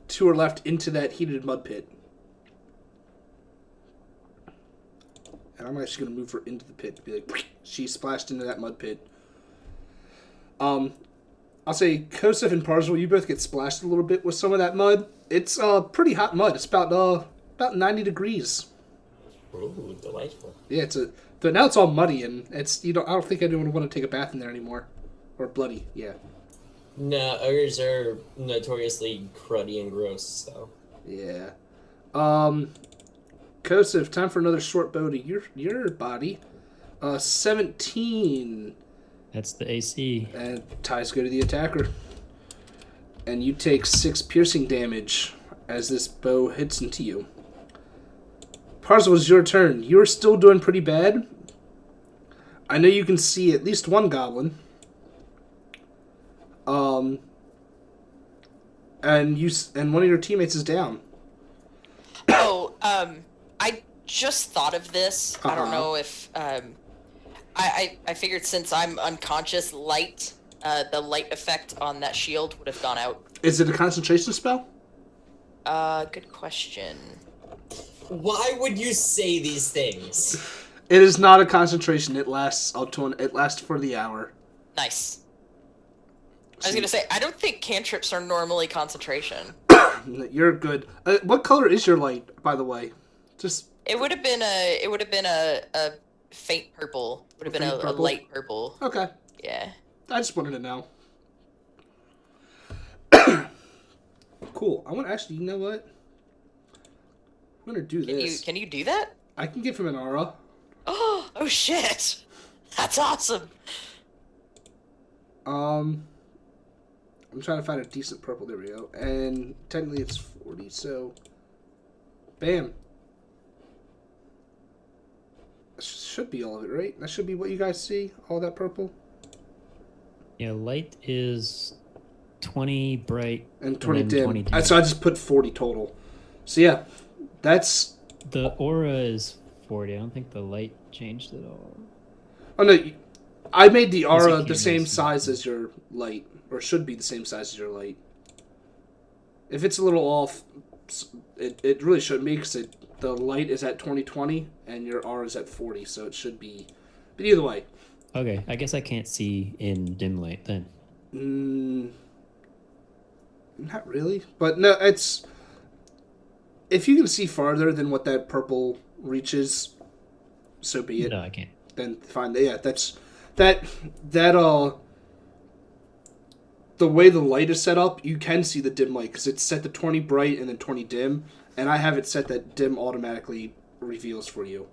to her left into that heated mud pit. And I'm actually going to move her into the pit to be like, she splashed into that mud pit. I'll say, Kosef and Parzival, you both get splashed a little bit with some of that mud. It's pretty hot mud. It's about 90 degrees. Ooh, delightful. Yeah, but now it's all muddy, and I don't think anyone would want to take a bath in there anymore. Or bloody, yeah. No, ogres are notoriously cruddy and gross, so. Yeah. Kosef, time for another short bow to your body. 17. That's the AC. And ties go to the attacker. And you take 6 piercing damage as this bow hits into you. Parzival, it's your turn. You're still doing pretty bad. I know you can see at least one goblin. And one of your teammates is down. Oh, I just thought of this. I don't Uh-huh. know if I figured since I'm unconscious, the light effect on that shield would have gone out. Is it a concentration spell? Good question. Why would you say these things? It is not a concentration. It lasts for the hour. Nice. I was gonna say, I don't think cantrips are normally concentration. You're good. What color is your light, by the way? Just It would have been a faint purple. Would have been Faint a purple? light purple. okay. Yeah. I just wanted to know. Cool. I want to actually. You know what? I'm gonna do this. Can you do that? I can give him an aura. Oh shit! That's awesome. I'm trying to find a decent purple. There we go. And technically it's 40, so... Bam. That should be all of it, right? That should be what you guys see? All that purple? Yeah, light is 20 bright And 20 then dim. 20 dim. So I just put 40 total. So yeah, that's... The aura is 40. I don't think the light changed at all. Oh no, I made the aura can't the same miss. size as your light. Or should be the same size as your light. If it's a little off, it really shouldn't be, because the light is at 20/20 and your aura is at 40, so it should be. But either way. Okay, I guess I can't see in dim light then. Not really. But no, it's... If you can see farther than what that purple reaches, so be it. No, I can't. Then fine. Yeah, that's... The way the light is set up, you can see the dim light, because it's set to 20 bright and then 20 dim, and I have it set that dim automatically reveals for you.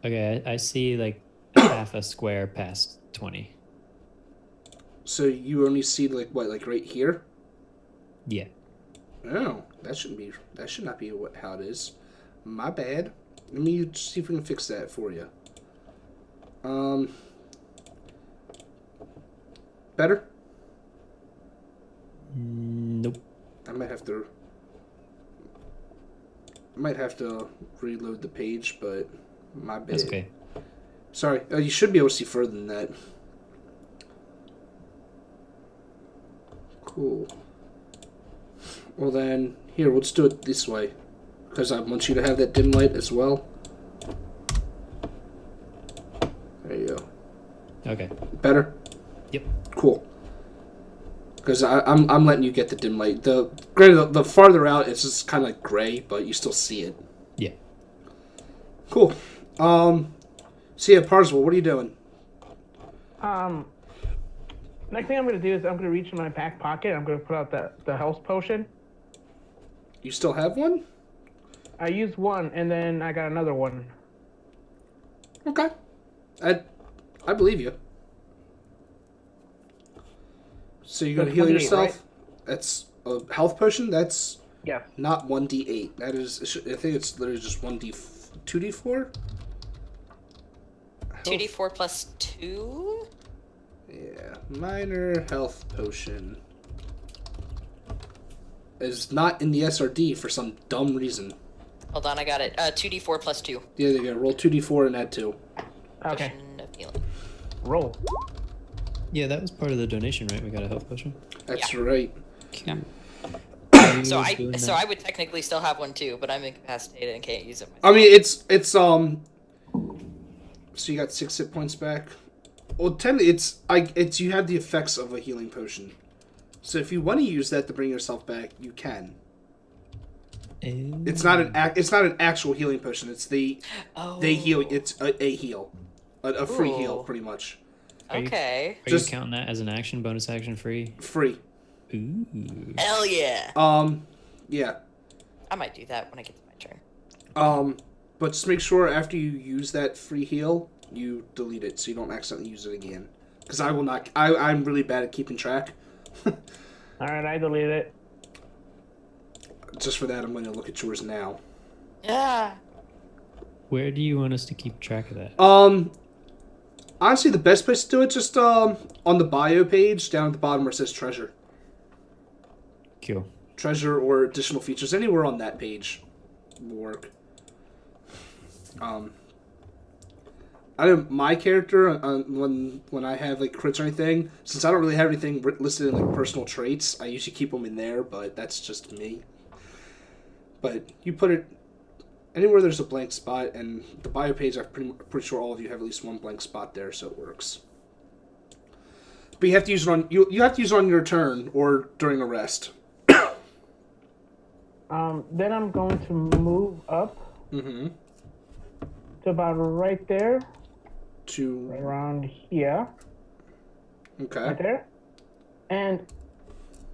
Okay, I see like half a square past 20. So you only see, like, what, like right here? Yeah. Oh, that should not be how it is. My bad. Let me see if we can fix that for you. Better? Nope. I might have to reload the page, but my bad. That's okay. Sorry. You should be able to see further than that. Cool. Well then, here, let's do it this way. Because I want you to have that dim light as well. There you go. Okay. Better? Yep. Cool. Because I'm letting you get the dim light. Granted, the farther out, it's just kind of like gray, but you still see it. Yeah. Cool. So yeah, Parzival, what are you doing? Next thing I'm gonna do is I'm gonna reach in my back pocket. I'm gonna put out the health potion. You still have one? I used one, and then I got another one. Okay. I believe you. So you're gonna That's heal 28, yourself? right? That's a health potion? That's Yes. not 1d8. That is, I think it's literally just 2d4? 2d4 plus 2? Yeah. Minor health potion. Is not in the SRD for some dumb reason. Hold on, I got it. 2d4 plus 2. Yeah, there you go. Roll 2d4 and add 2. Okay. Potion of healing. Roll. Yeah, that was part of the donation, right? We got a health potion. That's right. Yeah. Are So you doing so that? I would technically still have one too, but I'm incapacitated and can't use it myself. I mean, it's so you got 6 hit points back. Well, technically, it's you have the effects of a healing potion. So if you want to use that to bring yourself back, you can. It's not an actual healing potion. It's they heal. It's a heal, a free heal, Ooh. pretty much. Okay. Are just- you counting that as an action, bonus action free? Free. Ooh. Hell yeah. Yeah. I might do that when I get to my turn. But just make sure after you use that free heal, you delete it so you don't accidentally use it again. Because I will not. I'm really bad at keeping track. All right, I deleted it. Just for that, I'm going to look at yours now. Yeah. Where do you want us to keep track of that? Honestly, the best place to do it just on the bio page down at the bottom where it says treasure. Cool. Treasure or additional features anywhere on that page will work. I know my character when I have like crits or anything, since I don't really have anything listed in like personal traits, I usually keep them in there. But that's just me. But you put it anywhere there's a blank spot, and the bio page, I'm pretty sure all of you have at least one blank spot there, so it works. But you have to use it on you have to use it on your turn or during a rest. Then I'm going to move up Mm-hmm. to about right there, right To around here, right okay. there, and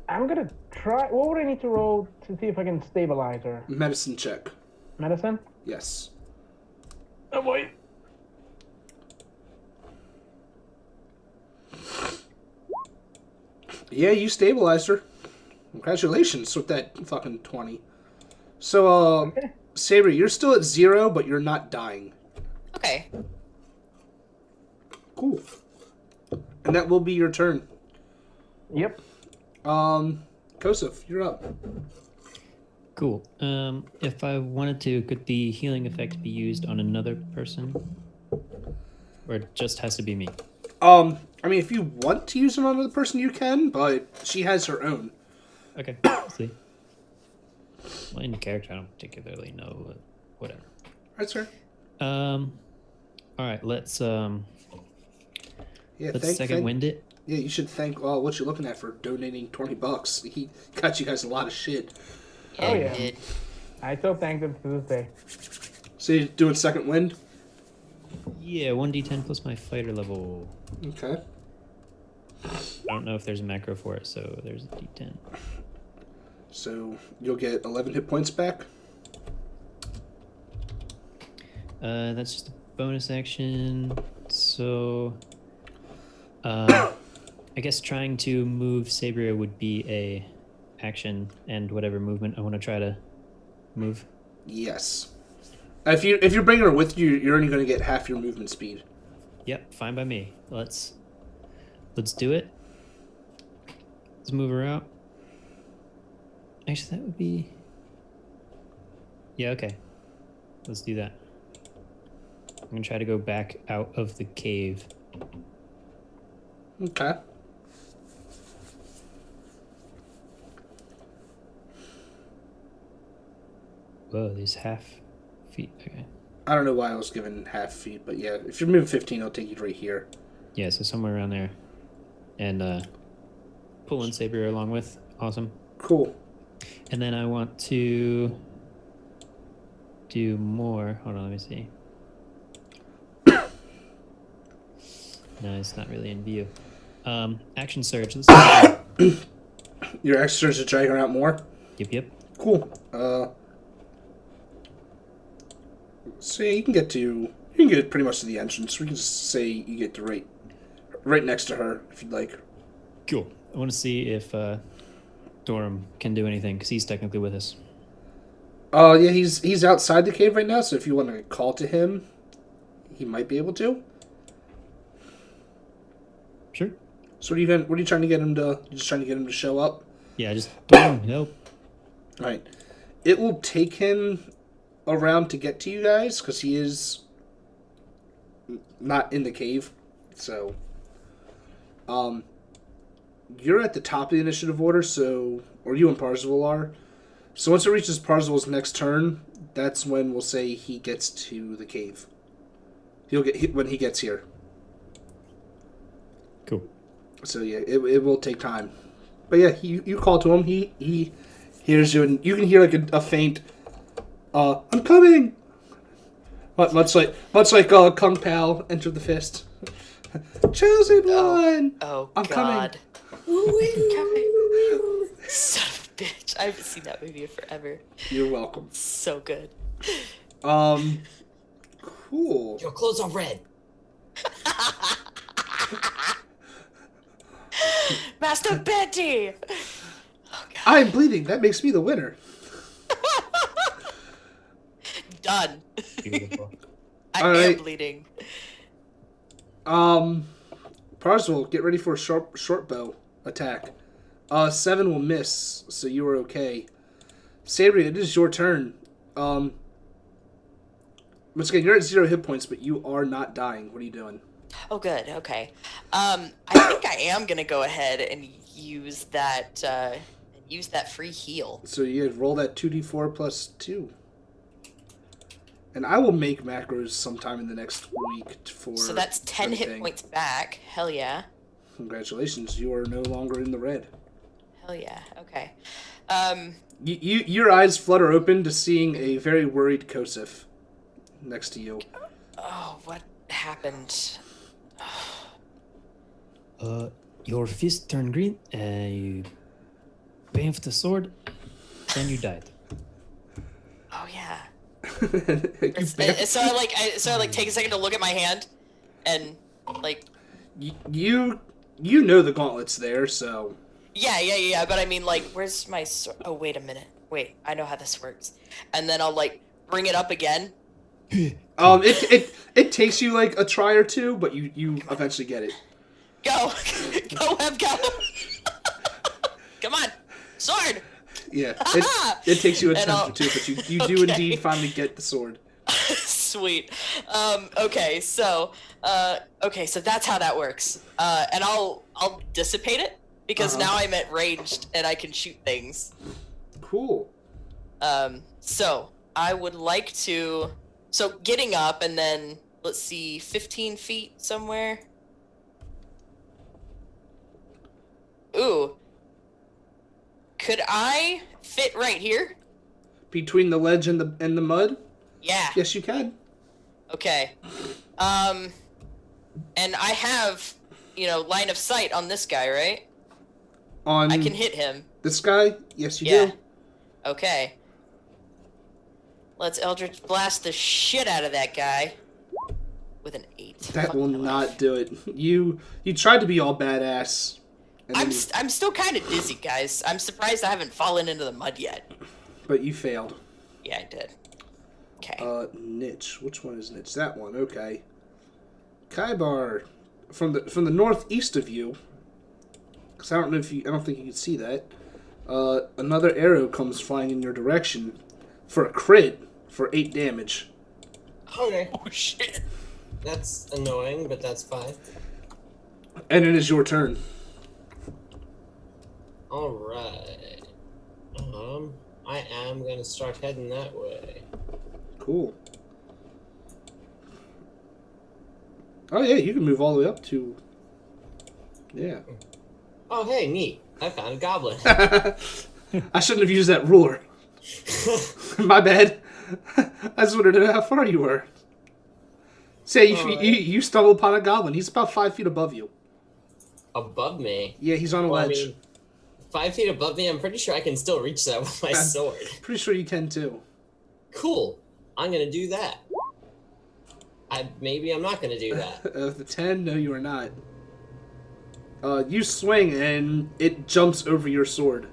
I'm gonna try. What would I need to roll to see if I can stabilize her? Medicine check. Medicine? Yes. Oh boy. Yeah, you stabilized her. Congratulations with that fucking 20. So, Okay. Saber, you're still at 0, but you're not dying. Okay. Cool. And that will be your turn. Yep. Kosov, you're up. Cool. If I wanted to, could the healing effect be used on another person? Or it just has to be me? I mean, if you want to use it on another person, you can, but she has her own. Okay. See. Well, in character, I don't particularly know, but whatever. That's fair. All right. Let's Yeah, second wind it. Yeah, you should thank what you're looking at for donating $20. He got you guys a lot of shit. Yeah, Oh, you yeah. did. I still thank them to this day. So you're doing second wind? Yeah, 1d10 plus my fighter level. Okay. I don't know if there's a macro for it, so there's a d10. So you'll get 11 hit points back. That's just a bonus action. So, I guess trying to move Sabria would be a action, and whatever movement I want to try to move. Yes. If you're bringing her with you, you're only going to get half your movement speed. Yep, fine by me. Let's do it. Let's move her out. Actually, that would be. Yeah, okay. Let's do that. I'm gonna try to go back out of the cave. Okay. Whoa, these half feet. Okay. I don't know why I was given half feet, but yeah, if you're moving 15, it'll take you right here. Yeah, so somewhere around there. And pull in Sabriel along with. Awesome. Cool. And then I want to do more. Hold on, let me see. No, it's not really in view. Action surge. Let's do- Your extras to drag her out more. Yep. Cool. So yeah, you can get pretty much to the entrance. We can just say you get to right next to her if you'd like. Cool. I want to see if Dorum can do anything because he's technically with us. Yeah, he's outside the cave right now. So if you want to call to him, he might be able to. Sure. So what are you trying to get him to? You just trying to get him to show up? Yeah, just Dorum, help. All right. It will take him around to get to you guys because he is not in the cave. So, you're at the top of the initiative order. So, or you and Parzival are. So once it reaches Parzival's next turn, that's when we'll say he gets to the cave. He'll get when he gets here. Cool. So yeah, it will take time. But yeah, you call to him. He hears you, and you can hear like a faint, "I'm coming." Much like Kung Pao entered the fist. Chosen one. Oh I'm God. Coming. Son of a bitch! I haven't seen that movie in forever. You're welcome. So good. Cool. Your clothes are red. Master Betty. Oh God. I'm bleeding. That makes me the winner. Done. Beautiful. I All am right. bleeding. Parzival, get ready for a short bow attack. 7 will miss, so you are okay. Sabri, it is your turn. Once again, you're at 0 hit points, but you are not dying. What are you doing? Oh, good. Okay. I think I am gonna go ahead and use that free heal. So you roll that 2d4 plus 2. And I will make macros sometime in the next week for. So that's 10 hit everything. points back. Hell yeah. Congratulations, you are no longer in the red. Hell yeah. Okay. Your eyes flutter open to seeing a very worried Kosif next to you. Oh, what happened? Your fist turned green, you banged the sword, then you died. Oh yeah. You So I take a second to look at my hand, and like. you know the gauntlet's there, so. Yeah. But I mean, like, where's my sword? Oh, wait a minute. Wait, I know how this works. And then I'll like bring it up again. It takes you like a try or two, but you eventually get it. Go, Web, go. Come on, sword. Yeah, it takes you a And attempt I'll- or two, but you do Okay. indeed finally get the sword. Sweet. Okay, so that's how that works. And I'll dissipate it because Uh-huh. now I'm at ranged and I can shoot things. Cool. So I would like to. So getting up and then let's see, 15 feet somewhere. Ooh. Could I fit right here? Between the ledge and the mud? Yeah. Yes, you can. Okay. And I have, line of sight on this guy, right? On I can hit him. this guy? Yes, you Yeah. do. Okay. Let's Eldritch Blast the shit out of that guy with an 8. That Fuck will my life. not do it. You tried to be all badass. And then I'm still kind of dizzy, guys. I'm surprised I haven't fallen into the mud yet. but you failed. Yeah, I did. Okay. Niche. Which one is Niche? That one. Okay. Kaibar, from the northeast of you, because I don't think you can see that. Another arrow comes flying in your direction for a crit for 8 damage. Okay. Oh shit. That's annoying, but that's fine. And it is your turn. Alright. I am gonna start heading that way. Cool. Oh yeah, you can move all the way up to. Yeah. Oh, hey, neat. I found a goblin. I shouldn't have used that ruler. My bad. I just wanted to know how far you were. Say, you stumbled upon a goblin. He's about 5 feet above you. Above me? Yeah, he's on a Well, I ledge. mean, 5 feet above me, I'm pretty sure I can still reach that with my sword. Pretty sure you can too. Cool. I'm gonna do that. Maybe I'm not gonna do that. The 10? No, you are not. You swing and it jumps over your sword.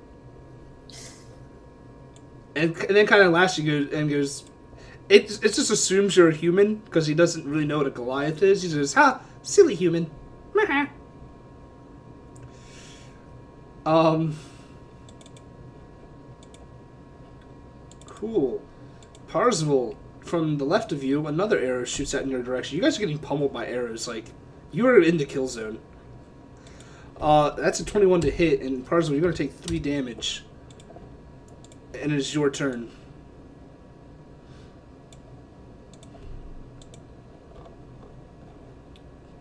And then kind of laughs and goes, it just assumes you're a human because he doesn't really know what a Goliath is. He says, "Ha, silly human." Cool. Parzival, from the left of you, another arrow shoots out in your direction. You guys are getting pummeled by arrows. Like, you are in the kill zone. That's a 21 to hit, and Parzival, you're going to take 3 damage. And it is your turn.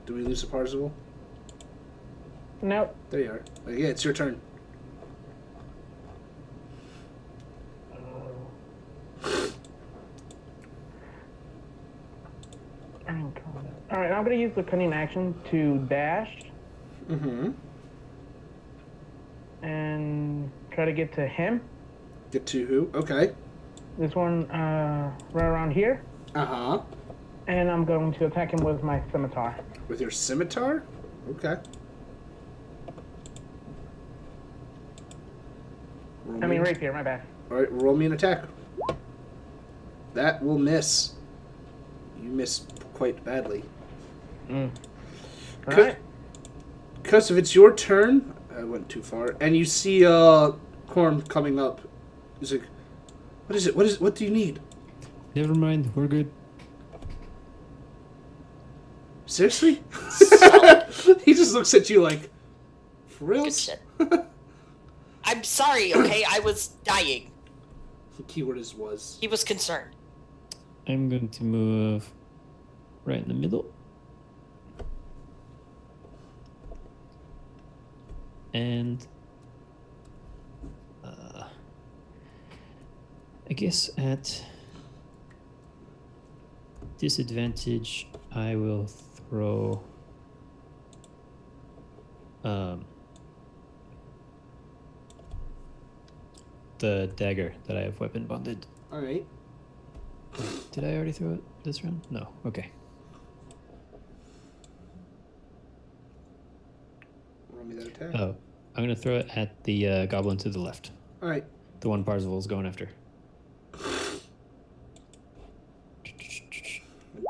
Do we lose a Parzival? Nope. There you are. Yeah, it's your turn. Alright, I'm gonna use the cunning action to dash Mm-hmm. and try to get to him. Get to who? Okay. This one, right around here. Uh-huh. And I'm going to attack him with my scimitar. With your scimitar? Okay. I mean, rapier, my bad. Alright, roll me an attack. That will miss. You miss quite badly. Alright. Because if it's your turn, I went too far, and you see Corm coming up. He's like, what is it? What do you need? Never mind, we're good. Seriously? He just looks at you like, for real? Good shit. I'm sorry, okay? I was dying. The keyword is was. He was concerned. I'm going to move right in the middle. And I guess at disadvantage, I will throw the dagger that I have weapon bonded. Alright. Did I already throw it this round? No. Okay. Roll me that attack. Oh, I'm gonna throw it at the goblin to the left. Alright. The one Parzival is going after.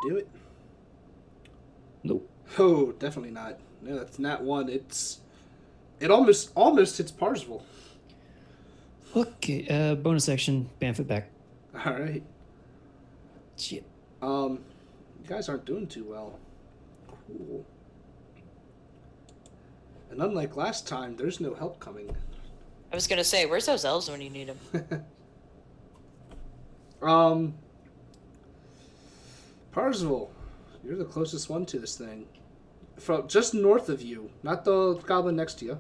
Do it. Nope. Oh, definitely not. No, that's not one. It almost hits Parzival. Okay, bonus action, Bamfoot back. Alright. Shit. You guys aren't doing too well. Cool. And unlike last time, there's no help coming. I was gonna say, where's those elves when you need them? Parzival, you're the closest one to this thing. From just north of you, not the goblin next to you.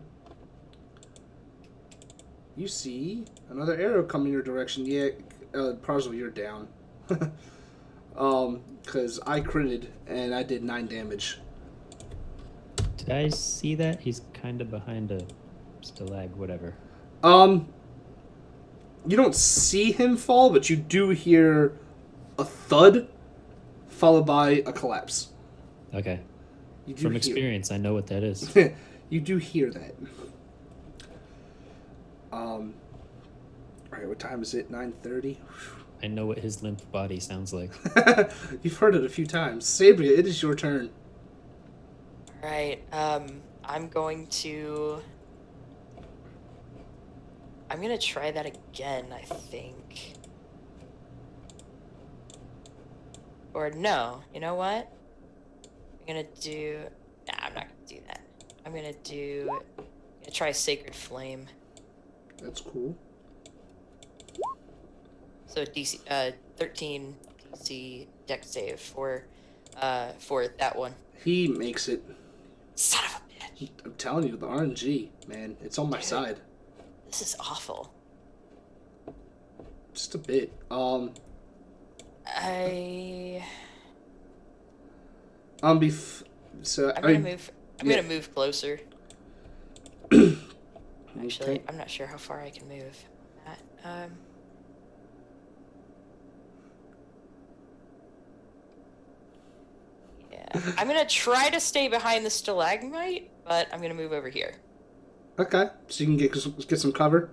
You see another arrow coming your direction. Yeah, Parzival, you're down. Because I critted and I did 9 damage. Did I see that? He's kind of behind a stalag, whatever. You don't see him fall, but you do hear a thud followed by a collapse. Okay. You do From hear- experience, I know what that is. You do hear that. Alright, what time is it? 9:30? I know what his limp body sounds like. You've heard it a few times. Sabria, it is your turn. Alright, I'm going to try that again, I think. Or no, you know what? I'm gonna not gonna do that. I'm gonna try Sacred Flame. That's cool. So DC 13 DC deck save for that one. He makes it. Son of a I'm telling you, the RNG, man, it's on my side. This is awful. Just a bit. I So I'm gonna move. I'm yeah. gonna move closer. Actually, Okay. I'm not sure how far I can move. That. Yeah, I'm gonna try to stay behind the stalagmite, but I'm gonna move over here. Okay, so you can get some cover.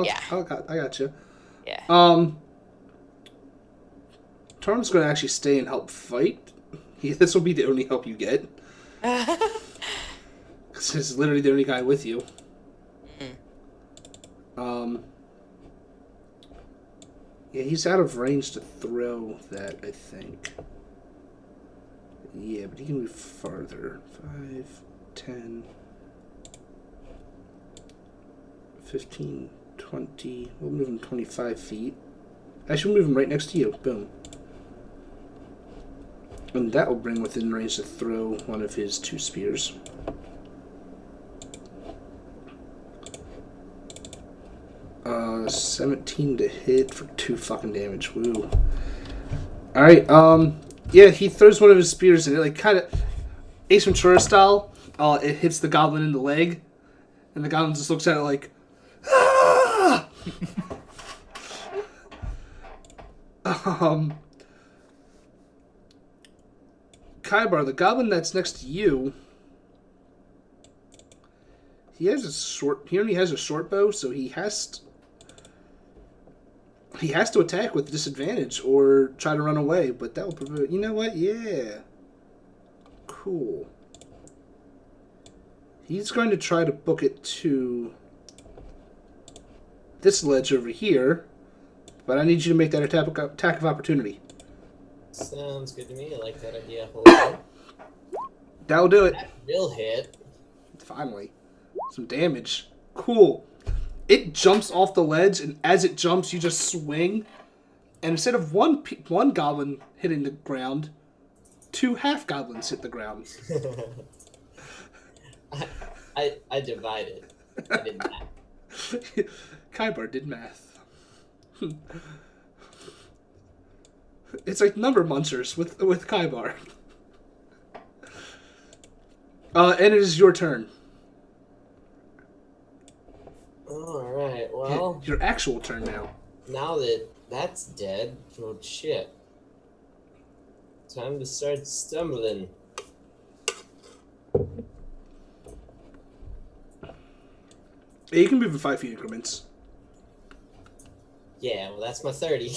Yeah. I got you. Yeah. Tom's going to actually stay and help fight. This will be the only help you get. Because he's literally the only guy with you. Yeah, he's out of range to throw that, I think. Yeah, but he can move farther. 5, 10, 15, 20. We'll move him 25 feet. Actually, we'll move him right next to you. Boom. And that will bring within range to throw one of his 2 spears. Uh, 17 to hit for 2 fucking damage. Woo. Alright, yeah, he throws one of his spears and it, like, kind of Ace Ventura style. It hits the goblin in the leg, and the goblin just looks at it like, ah! Kaibar, the goblin that's next to you, he only has a short bow, so he has to attack with disadvantage or try to run away, but that will prevent. You know what? Yeah. Cool. He's going to try to book it to this ledge over here, but I need you to make that attack of opportunity. Sounds good to me. I like that idea. Hold on. That'll do it. That will hit. Finally. Some damage. Cool. It jumps off the ledge, and as it jumps, you just swing. And instead of one goblin hitting the ground, 2 half goblins hit the ground. I divided. I did that. Kaibar did math. It's like number munchers with Kaibar. And it is your turn. Alright, well, Your actual turn now. now that that's dead, oh shit. Time to start stumbling. Yeah, you can move in 5 feet increments. Yeah, well, that's my 30.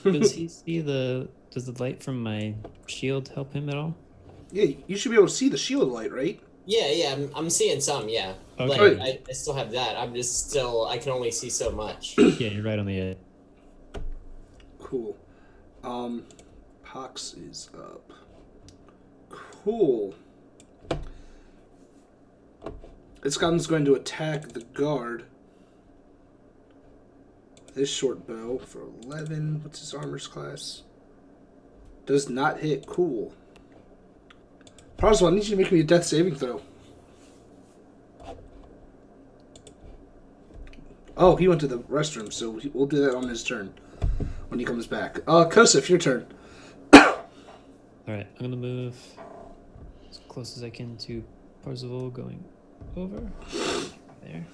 Does he see does the light from my shield help him at all? Yeah, you should be able to see the shield light, right? Yeah, I'm seeing some, yeah. Okay. Like, I still have that. I'm just still, I can only see so much. Yeah, you're right on the edge. Cool. Pox is up. Cool. This goblin's going to attack the guard. This short bow for 11. What's his armor's class? Does not hit. Cool. Parcel, I need you to make me a death saving throw. Oh, he went to the restroom, so we'll do that on his turn when he comes back. Kosef, your turn. Alright, I'm gonna move as close as I can to Parzival going over. There.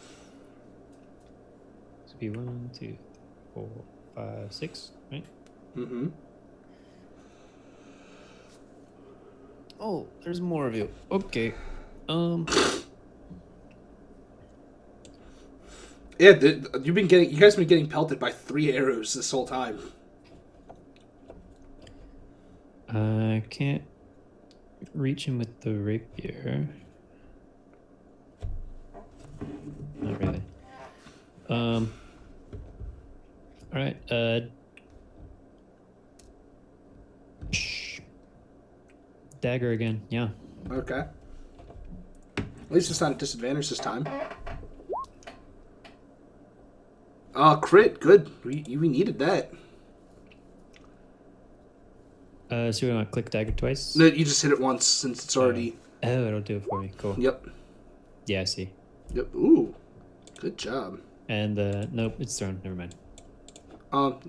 This would be 1, 2, 4, 5, 6, right? Mm-hmm. Oh, there's more of you. Okay. Yeah, you guys have been getting pelted by 3 arrows this whole time. I can't reach him with the rapier. Not really. Alright, dagger again, yeah. Okay. At least it's not a disadvantage this time. Crit, good. We needed that. So we want to click dagger twice? No, you just hit it once since it's already. Oh, it'll do it for me. Cool. Yep. Yeah, I see. Yep. Ooh, good job. And nope, it's thrown. Never mind.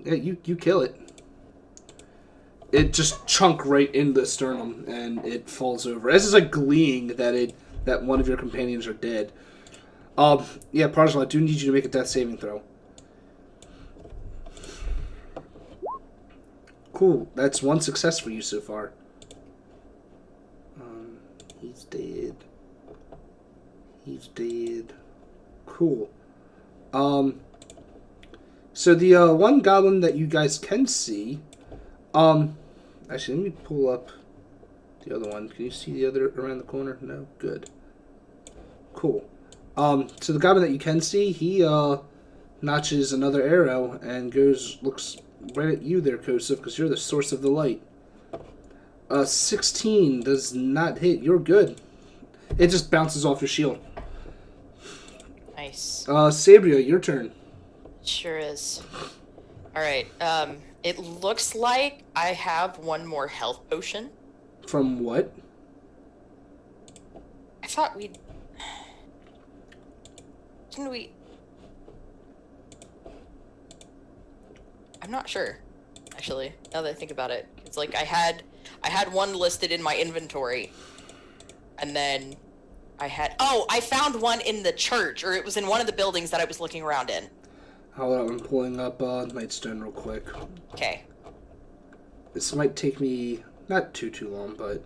Yeah, you kill it. It just chunk right in the sternum and it falls over. As it's like gleeing that one of your companions are dead. Yeah, Parzel, I do need you to make a death saving throw. Cool. That's one success for you so far. He's dead. He's dead. Cool. So the one goblin that you guys can see, actually, let me pull up the other one. Can you see the other around the corner? No? Good. Cool. So the goblin that you can see, he notches another arrow and looks right at you there, Kosov, because you're the source of the light. 16 does not hit. You're good. It just bounces off your shield. Nice. Sabria, your turn. Sure is. Alright, it looks like I have one more health potion. From what? I thought we'd... Didn't we... I'm not sure, actually, now that I think about it. It's like I had one listed in my inventory, and then I found one in the church, or it was in one of the buildings that I was looking around in. Hold on, I'm pulling up Nightstone real quick. Okay. This might take me not too long, but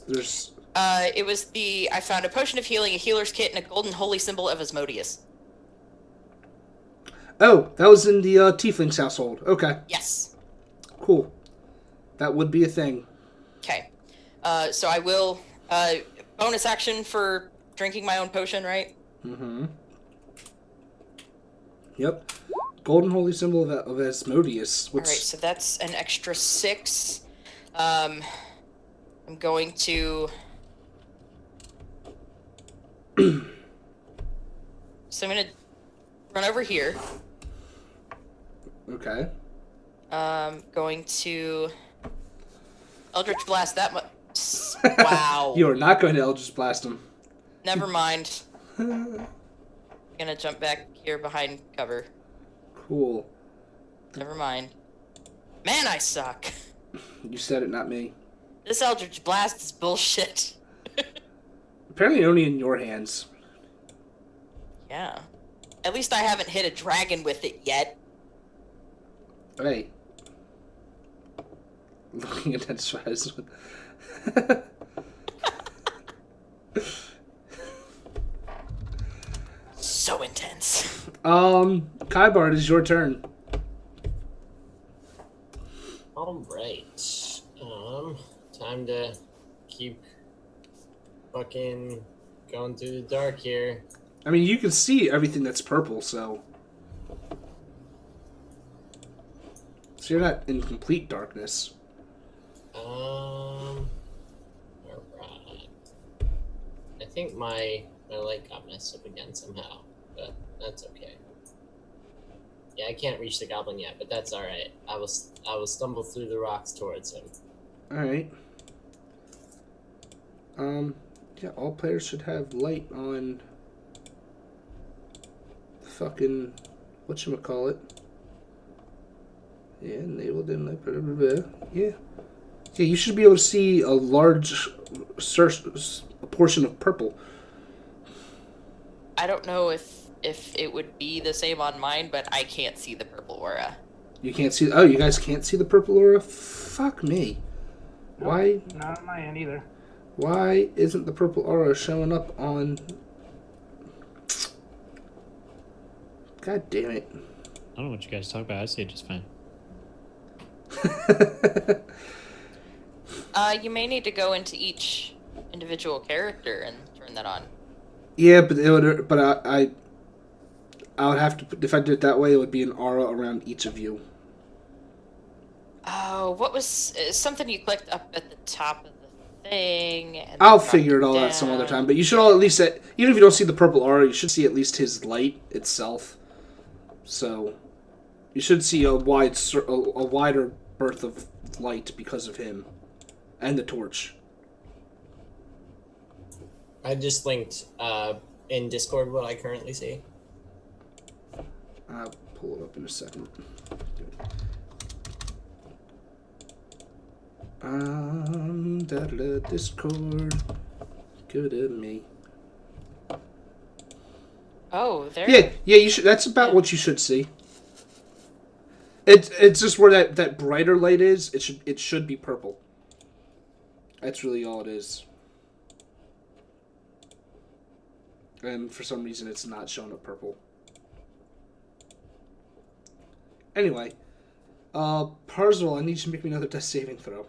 there's... It was I found a potion of healing, a healer's kit, and a golden holy symbol of Asmodeus. Oh, that was in the Tiefling's household. Okay, Yes. cool. That would be a thing. Okay. So I will, bonus action for drinking my own potion, right? Mm-hmm. Yep. Golden holy symbol of Asmodeus. Alright, so that's an extra 6. I'm going to... So I'm gonna run over here. Okay. Going to... Eldritch Blast that much... Wow. You are not going to Eldritch Blast him. Never mind. Gonna jump back here behind cover. Cool. Never mind. Man, I suck. You said it, not me. This Eldritch Blast is bullshit. Apparently only in your hands. Yeah. At least I haven't hit a dragon with it yet. Hey. Looking at that size. So intense. Kybard, it is your turn. Alright. Time to keep fucking going through the dark here. I mean, you can see everything that's purple, so... So you're not in complete darkness. Alright. I think my light got messed up again somehow, but that's okay. Yeah, I can't reach the goblin yet, but that's alright. I will stumble through the rocks towards him. Alright. Yeah, all players should have light on... fucking... whatchamacallit. Yeah, enabled in like... blah, blah, blah. Yeah. Yeah, you should be able to see a large... a portion of purple. I don't know if it would be the same on mine, but I can't see the purple aura. You can't see... Oh, you guys can't see the purple aura? Fuck me. Why... Not on my end either. Why isn't the purple aura showing up on... God damn it. I don't know what you guys talk about. I see it just fine. You may need to go into each individual character and turn that on. Yeah, but it would... But I would have to... If I did it that way, it would be an aura around each of you. Oh, what was something you clicked up at the top of the thing? And I'll then figure it dropped all out some other down? time. But you should all at least... Even if you don't see the purple aura, you should see at least his light itself. So... You should see a wider berth of light because of him. And the torch. I just linked in Discord what I currently see. I'll pull it up in a second. Discord. Good at me. Oh, there. Yeah, you should. That's about what you should see. It's just where that brighter light is. It should be purple. That's really all it is. And for some reason, it's not showing up purple. Anyway, Parzival, I need you to make me another death saving throw.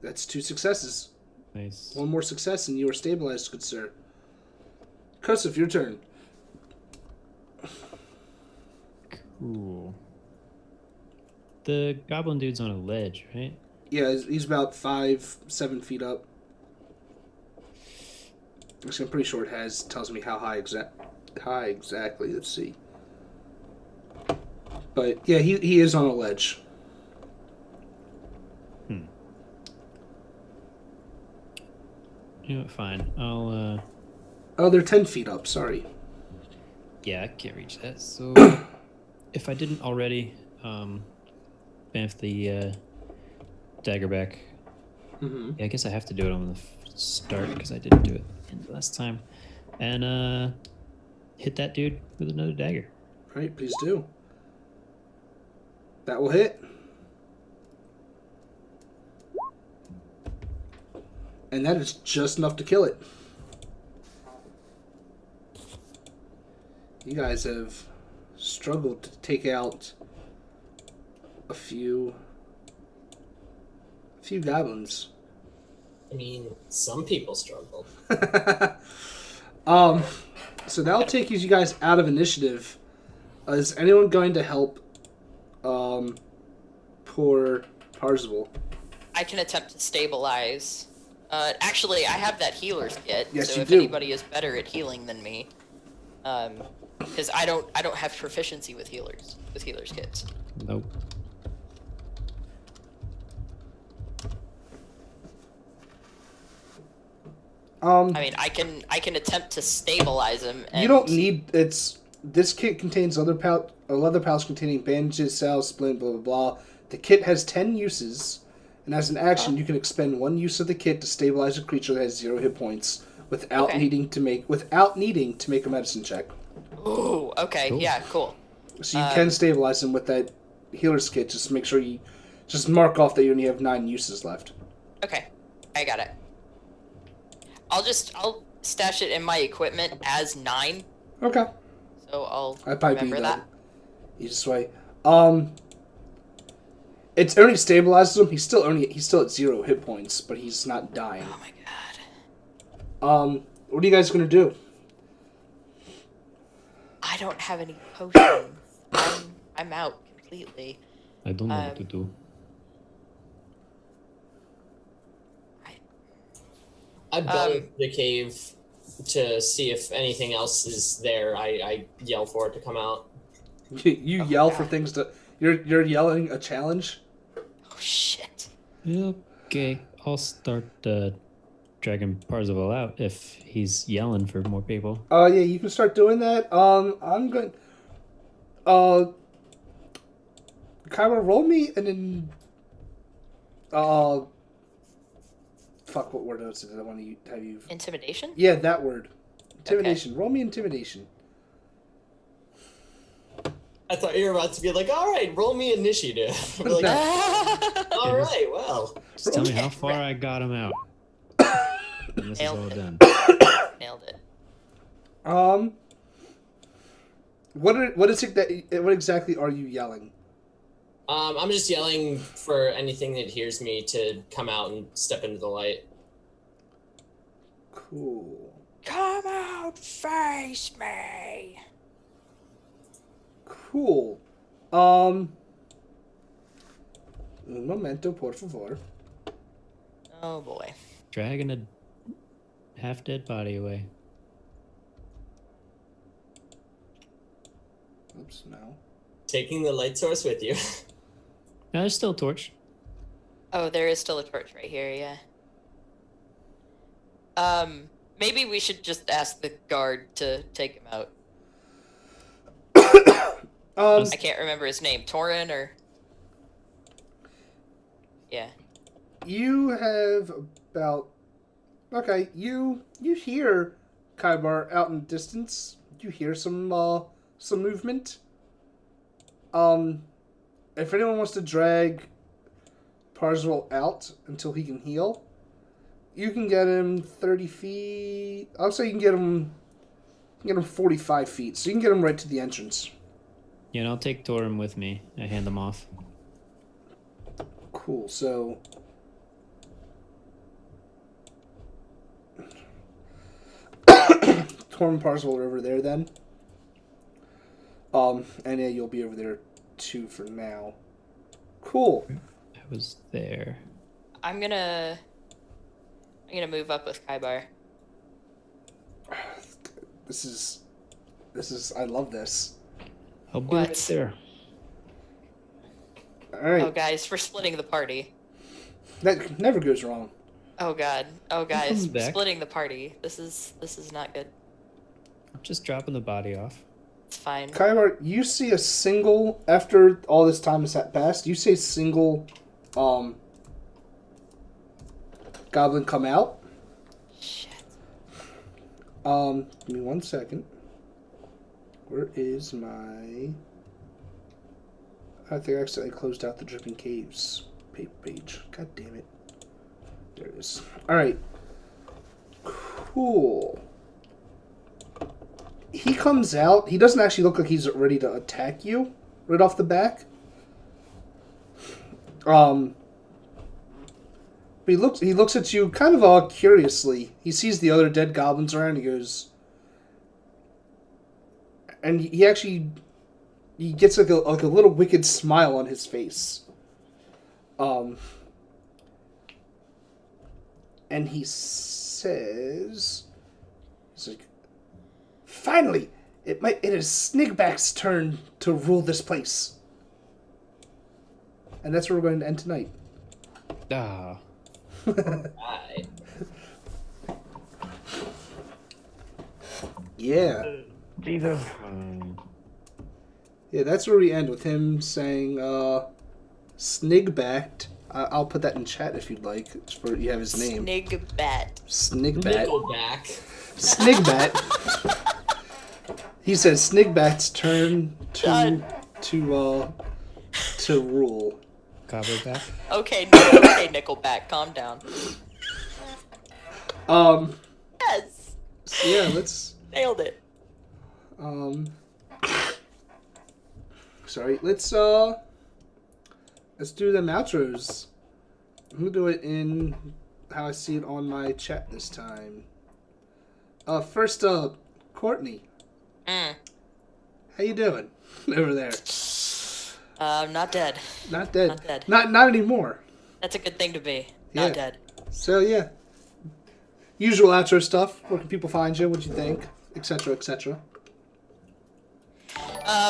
That's 2 successes. Nice. One more success, and you are stabilized, good sir. Kusif, your turn. Cool. The goblin dude's on a ledge, right? Yeah, he's about 5-7 feet up. Actually, I'm pretty sure it tells me how high exactly. Let's see. But yeah, he is on a ledge. You know what, fine. I'll, Oh, they're 10 feet up. Sorry. yeah, I can't reach that. So, if I didn't already, bamf the, dagger back. Mm-hmm. Yeah, I guess I have to do it on the start because I didn't do it last time. And, hit that dude with another dagger. All right, please do. That will hit. And that is just enough to kill it. You guys have struggled to take out a few goblins. I mean, some people struggle. So that'll take you guys out of initiative. Is anyone going to help poor Parzival? I can attempt to stabilize. Actually, I have that healer's kit. Yes, so you if do. anybody is better at healing than me, because I don't have proficiency with healers kits. Nope. I mean, I can attempt to stabilize him. And You don't need this kit contains a leather pouch containing bandages, salve, splint, blah blah blah. The kit has 10 uses, and as an action, you can expend 1 use of the kit to stabilize a creature that has 0 hit points without Okay. needing to make a medicine check. Ooh, okay, Cool. yeah, cool. So you can stabilize him with that healer's kit. Just make sure you just mark off that you only have 9 uses left. Okay, I got it. I'll stash it in my equipment as 9, Okay. so I'll I'd probably be remember that. the easiest way. It's only stabilizes him. He's still at 0 hit points, but he's not dying. Oh my god. What are you guys gonna do? I don't have any potions. I'm out completely. I don't know what to do. I've gone into the cave to see if anything else is there. I yell for it to come out. You yell for things to. You're yelling a challenge. Oh shit. Okay, I'll start dragging Parzival out if he's yelling for more people. Yeah, you can start doing that. I'm going. Kyra, roll me and then. Fuck, what word else did I want to have you? Intimidation? Yeah, that word. Intimidation. Roll me intimidation. I thought you were about to be like, all right, roll me initiative. I'm like, all right, well. Just tell me how Okay, far right. I got him out. And this is Nailed all it. done. Nailed it. What exactly are you yelling? I'm just yelling for anything that hears me to come out and step into the light. Cool. Come out, face me. Cool. Un momento, por favor. Oh boy. Dragging a half-dead body away. Oops, no. Taking the light source with you. No, there's still a torch. Oh, there is still a torch right here, yeah. Maybe we should just ask the guard to take him out. I can't remember his name. Torin or... Yeah. You have about... Okay, you hear Kaibar out in the distance. You hear some movement. If anyone wants to drag Parzival out until he can heal, you can get him 30 feet. I'll say you can get him 45 feet, so you can get him right to the entrance. Yeah, and I'll take Torum with me. I hand them off. Cool, so... Torm Parzival are over there then. And yeah, you'll be over there too for now. Cool. I was there. I'm gonna move up with Kaibar. This is I love this. I'll be What? right there. Alright. Oh, guys, we're splitting the party. That never goes wrong. Oh god. Oh guys, comes we're back? splitting the party. This is not good. I'm just dropping the body off. It's fine. Kaibar, you see a single, after all this time has passed, you see a single goblin come out. Shit. Give me 1 second. Where is my... I think I accidentally closed out the Dripping Caves page. God damn it. There it is. Alright. Cool. He comes out. He doesn't actually look like he's ready to attack you right off the back. But he looks at you kind of curiously. He sees the other dead goblins around. He goes... And he gets like a little wicked smile on his face. And he says, he's like, finally, it is Snigback's turn to rule this place. And that's where we're going to end tonight. Ah. Right. Yeah. Jesus. Yeah, that's where we end, with him saying, Snigbacked. I'll put that in chat if you'd like. For you have his name. Snigbat. Snigbat. Nickelback. Snigbat. He says Snigbat's turn Done. to rule. Cover back. Okay, okay, Nickelback, calm down. Yes. So yeah, let's Nailed it. sorry, let's do them outros. I'm gonna do it in how I see it on my chat this time. First up, Courtney. How you doing over there? I'm not dead. Not dead. Not dead. Not anymore. That's a good thing to be. Yeah. Not dead. So yeah, usual outro stuff. Where can people find you? What'd you think? Etc. Etc.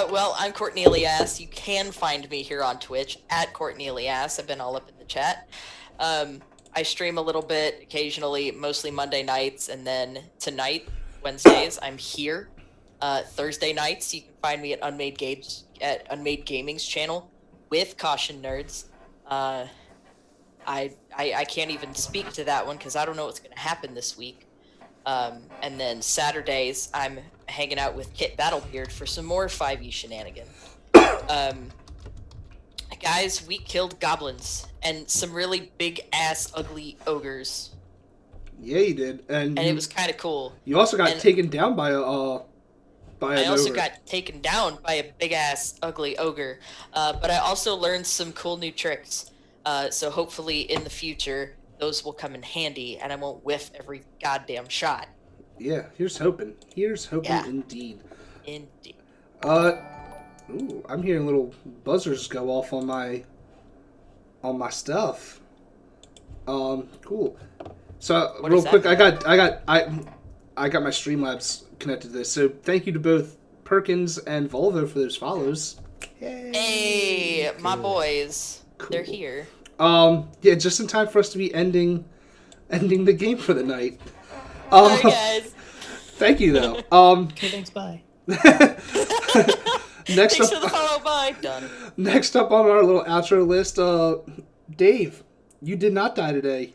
Well, I'm Courtney Elias. You can find me here on Twitch at Courtney Elias. I've been all up in the chat. I stream a little bit occasionally, mostly Monday nights, and then tonight, Wednesdays, I'm here. Thursday nights, you can find me at Unmade Gaming's channel with Caution Nerds. I can't even speak to that one because I don't know what's going to happen this week. And then Saturdays, I'm hanging out with Kit Battlebeard for some more 5e shenanigans. Guys, we killed goblins and some really big-ass, ugly ogres. Yeah, you did, and It was kind of cool. you also got and- taken down by I also ogre. got taken down by a big-ass, ugly ogre. But I also learned some cool new tricks. So hopefully in the future, those will come in handy, and I won't whiff every goddamn shot. Yeah, here's hoping. Here's hoping Yeah. indeed. Indeed. Ooh, I'm hearing little buzzers go off on my stuff. Cool. So What real does quick, that I got my Streamlabs connected to this. So thank you to both Perkins and Volvo for those follows. Yay. Hey, my boys. Cool. They're here. Yeah, just in time for us to be ending the game for the night. Sorry, guys. Thank you though. Okay, thanks. Bye. Next Thanks for the up, follow. Bye. Done. next up on our little outro list, Dave, you did not die today.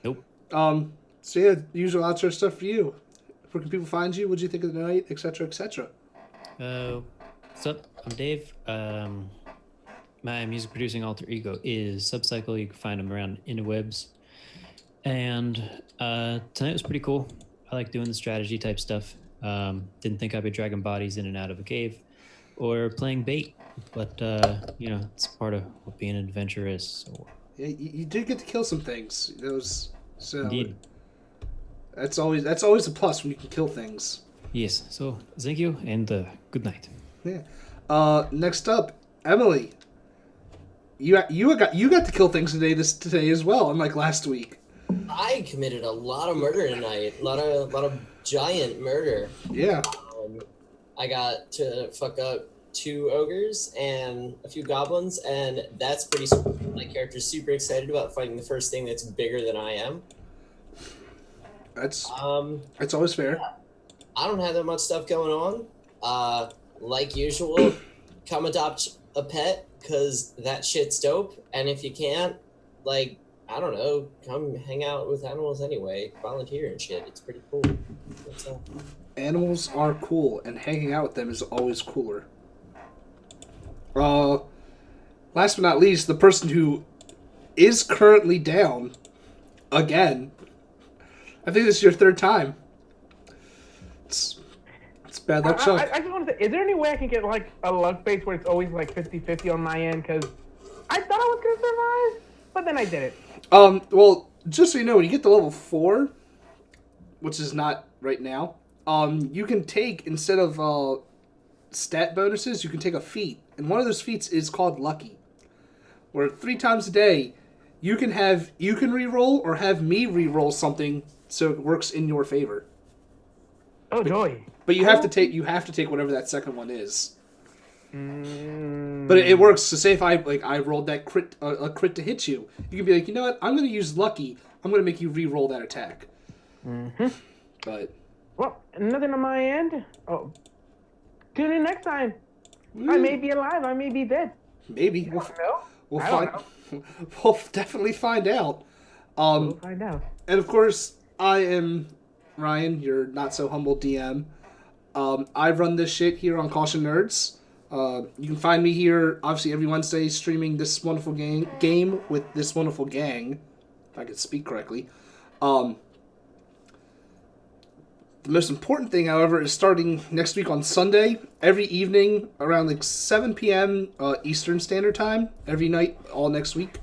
Nope. So yeah, usual outro stuff for you. Where can people find you? What'd you think of the night, etc., etc.? What's up? I'm Dave. My music producing alter ego is Subcycle. You can find him around interwebs. And tonight was pretty cool. I like doing the strategy type stuff. Didn't think I'd be dragging bodies in and out of a cave or playing bait, but it's part of what being an adventurer is. So Yeah, you did get to kill some things. indeed, That's always a plus when you can kill things. yes. So thank you and good night. Yeah. Next up, Emily. You got to kill things today as well, unlike last week. I committed a lot of murder tonight. A lot of giant murder. Yeah. I got to fuck up 2 ogres and a few goblins, and that's pretty sweet. My character's super excited about fighting the first thing that's bigger than I am. That's always fair. I don't have that much stuff going on. Like usual, come adopt a pet, because that shit's dope. And if you can't, I don't know, come hang out with animals anyway. Volunteer and shit. It's pretty cool. That's all. Animals are cool, and hanging out with them is always cooler. Last but not least, the person who is currently down again. I think this is your 3rd time. It's bad luck, Chuck. I just want to say, is there any way I can get a luck base where it's always 50-50 on my end? Because I thought I was gonna survive, but then I didn't. Well, just so you know, when you get to level 4, which is not right now, you can take, instead of stat bonuses, you can take a feat. And one of those feats is called Lucky. Where 3 times a day, you can re-roll or have me re-roll something so it works in your favor. Oh joy! But you have to take whatever that second one is. But it works. So say if I rolled that crit a crit to hit you, you can be like, you know what? I'm going to use Lucky. I'm going to make you re-roll that attack. Mm-hmm. But Well, nothing on my end. Oh, tune in next time. I may be alive. I may be dead. maybe No, we'll I don't find. We'll definitely find out. we'll find out. And of course, I am Ryan, your not so humble DM. I run this shit here on Caution Nerds. You can find me here, obviously, every Wednesday, streaming this wonderful game with this wonderful gang, if I could speak correctly. The most important thing, however, is starting next week on Sunday, every evening around 7 p.m. Eastern Standard Time, every night, all next week.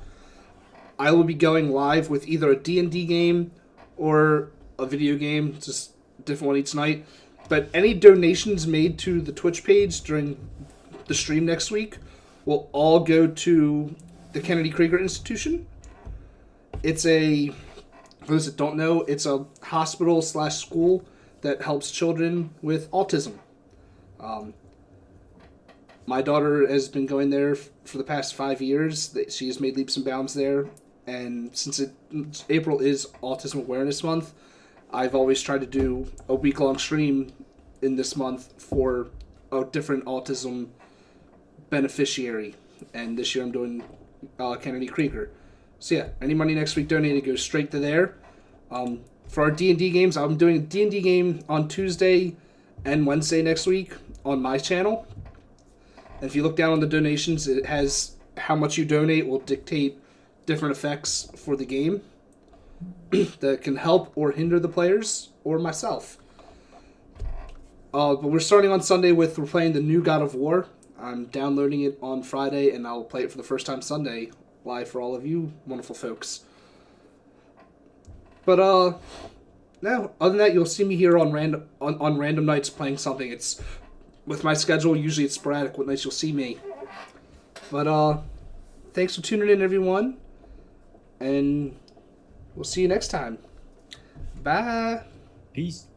I will be going live with either a D&D game or a video game, just a different one each night. But any donations made to the Twitch page during the stream next week will all go to the Kennedy Krieger Institution. It's for those that don't know, it's a hospital/school that helps children with autism. My daughter has been going there for the past 5 years. She has made leaps and bounds there. And since April is Autism Awareness Month, I've always tried to do a week-long stream in this month for a different autism beneficiary. And this year I'm doing Kennedy Krieger. So yeah, any money next week donated goes straight to there. For our D&D games, I'm doing a D&D game on Tuesday and Wednesday next week on my channel. And if you look down on the donations, it has how much you donate will dictate different effects for the game that can help or hinder the players or myself. But we're starting on Sunday we're playing the new God of War. I'm downloading it on Friday, and I'll play it for the first time Sunday live for all of you wonderful folks. But no, other than that, you'll see me here on random nights playing something. It's with my schedule. Usually it's sporadic what nights you'll see me. But thanks for tuning in, everyone, and we'll see you next time. Bye. Peace.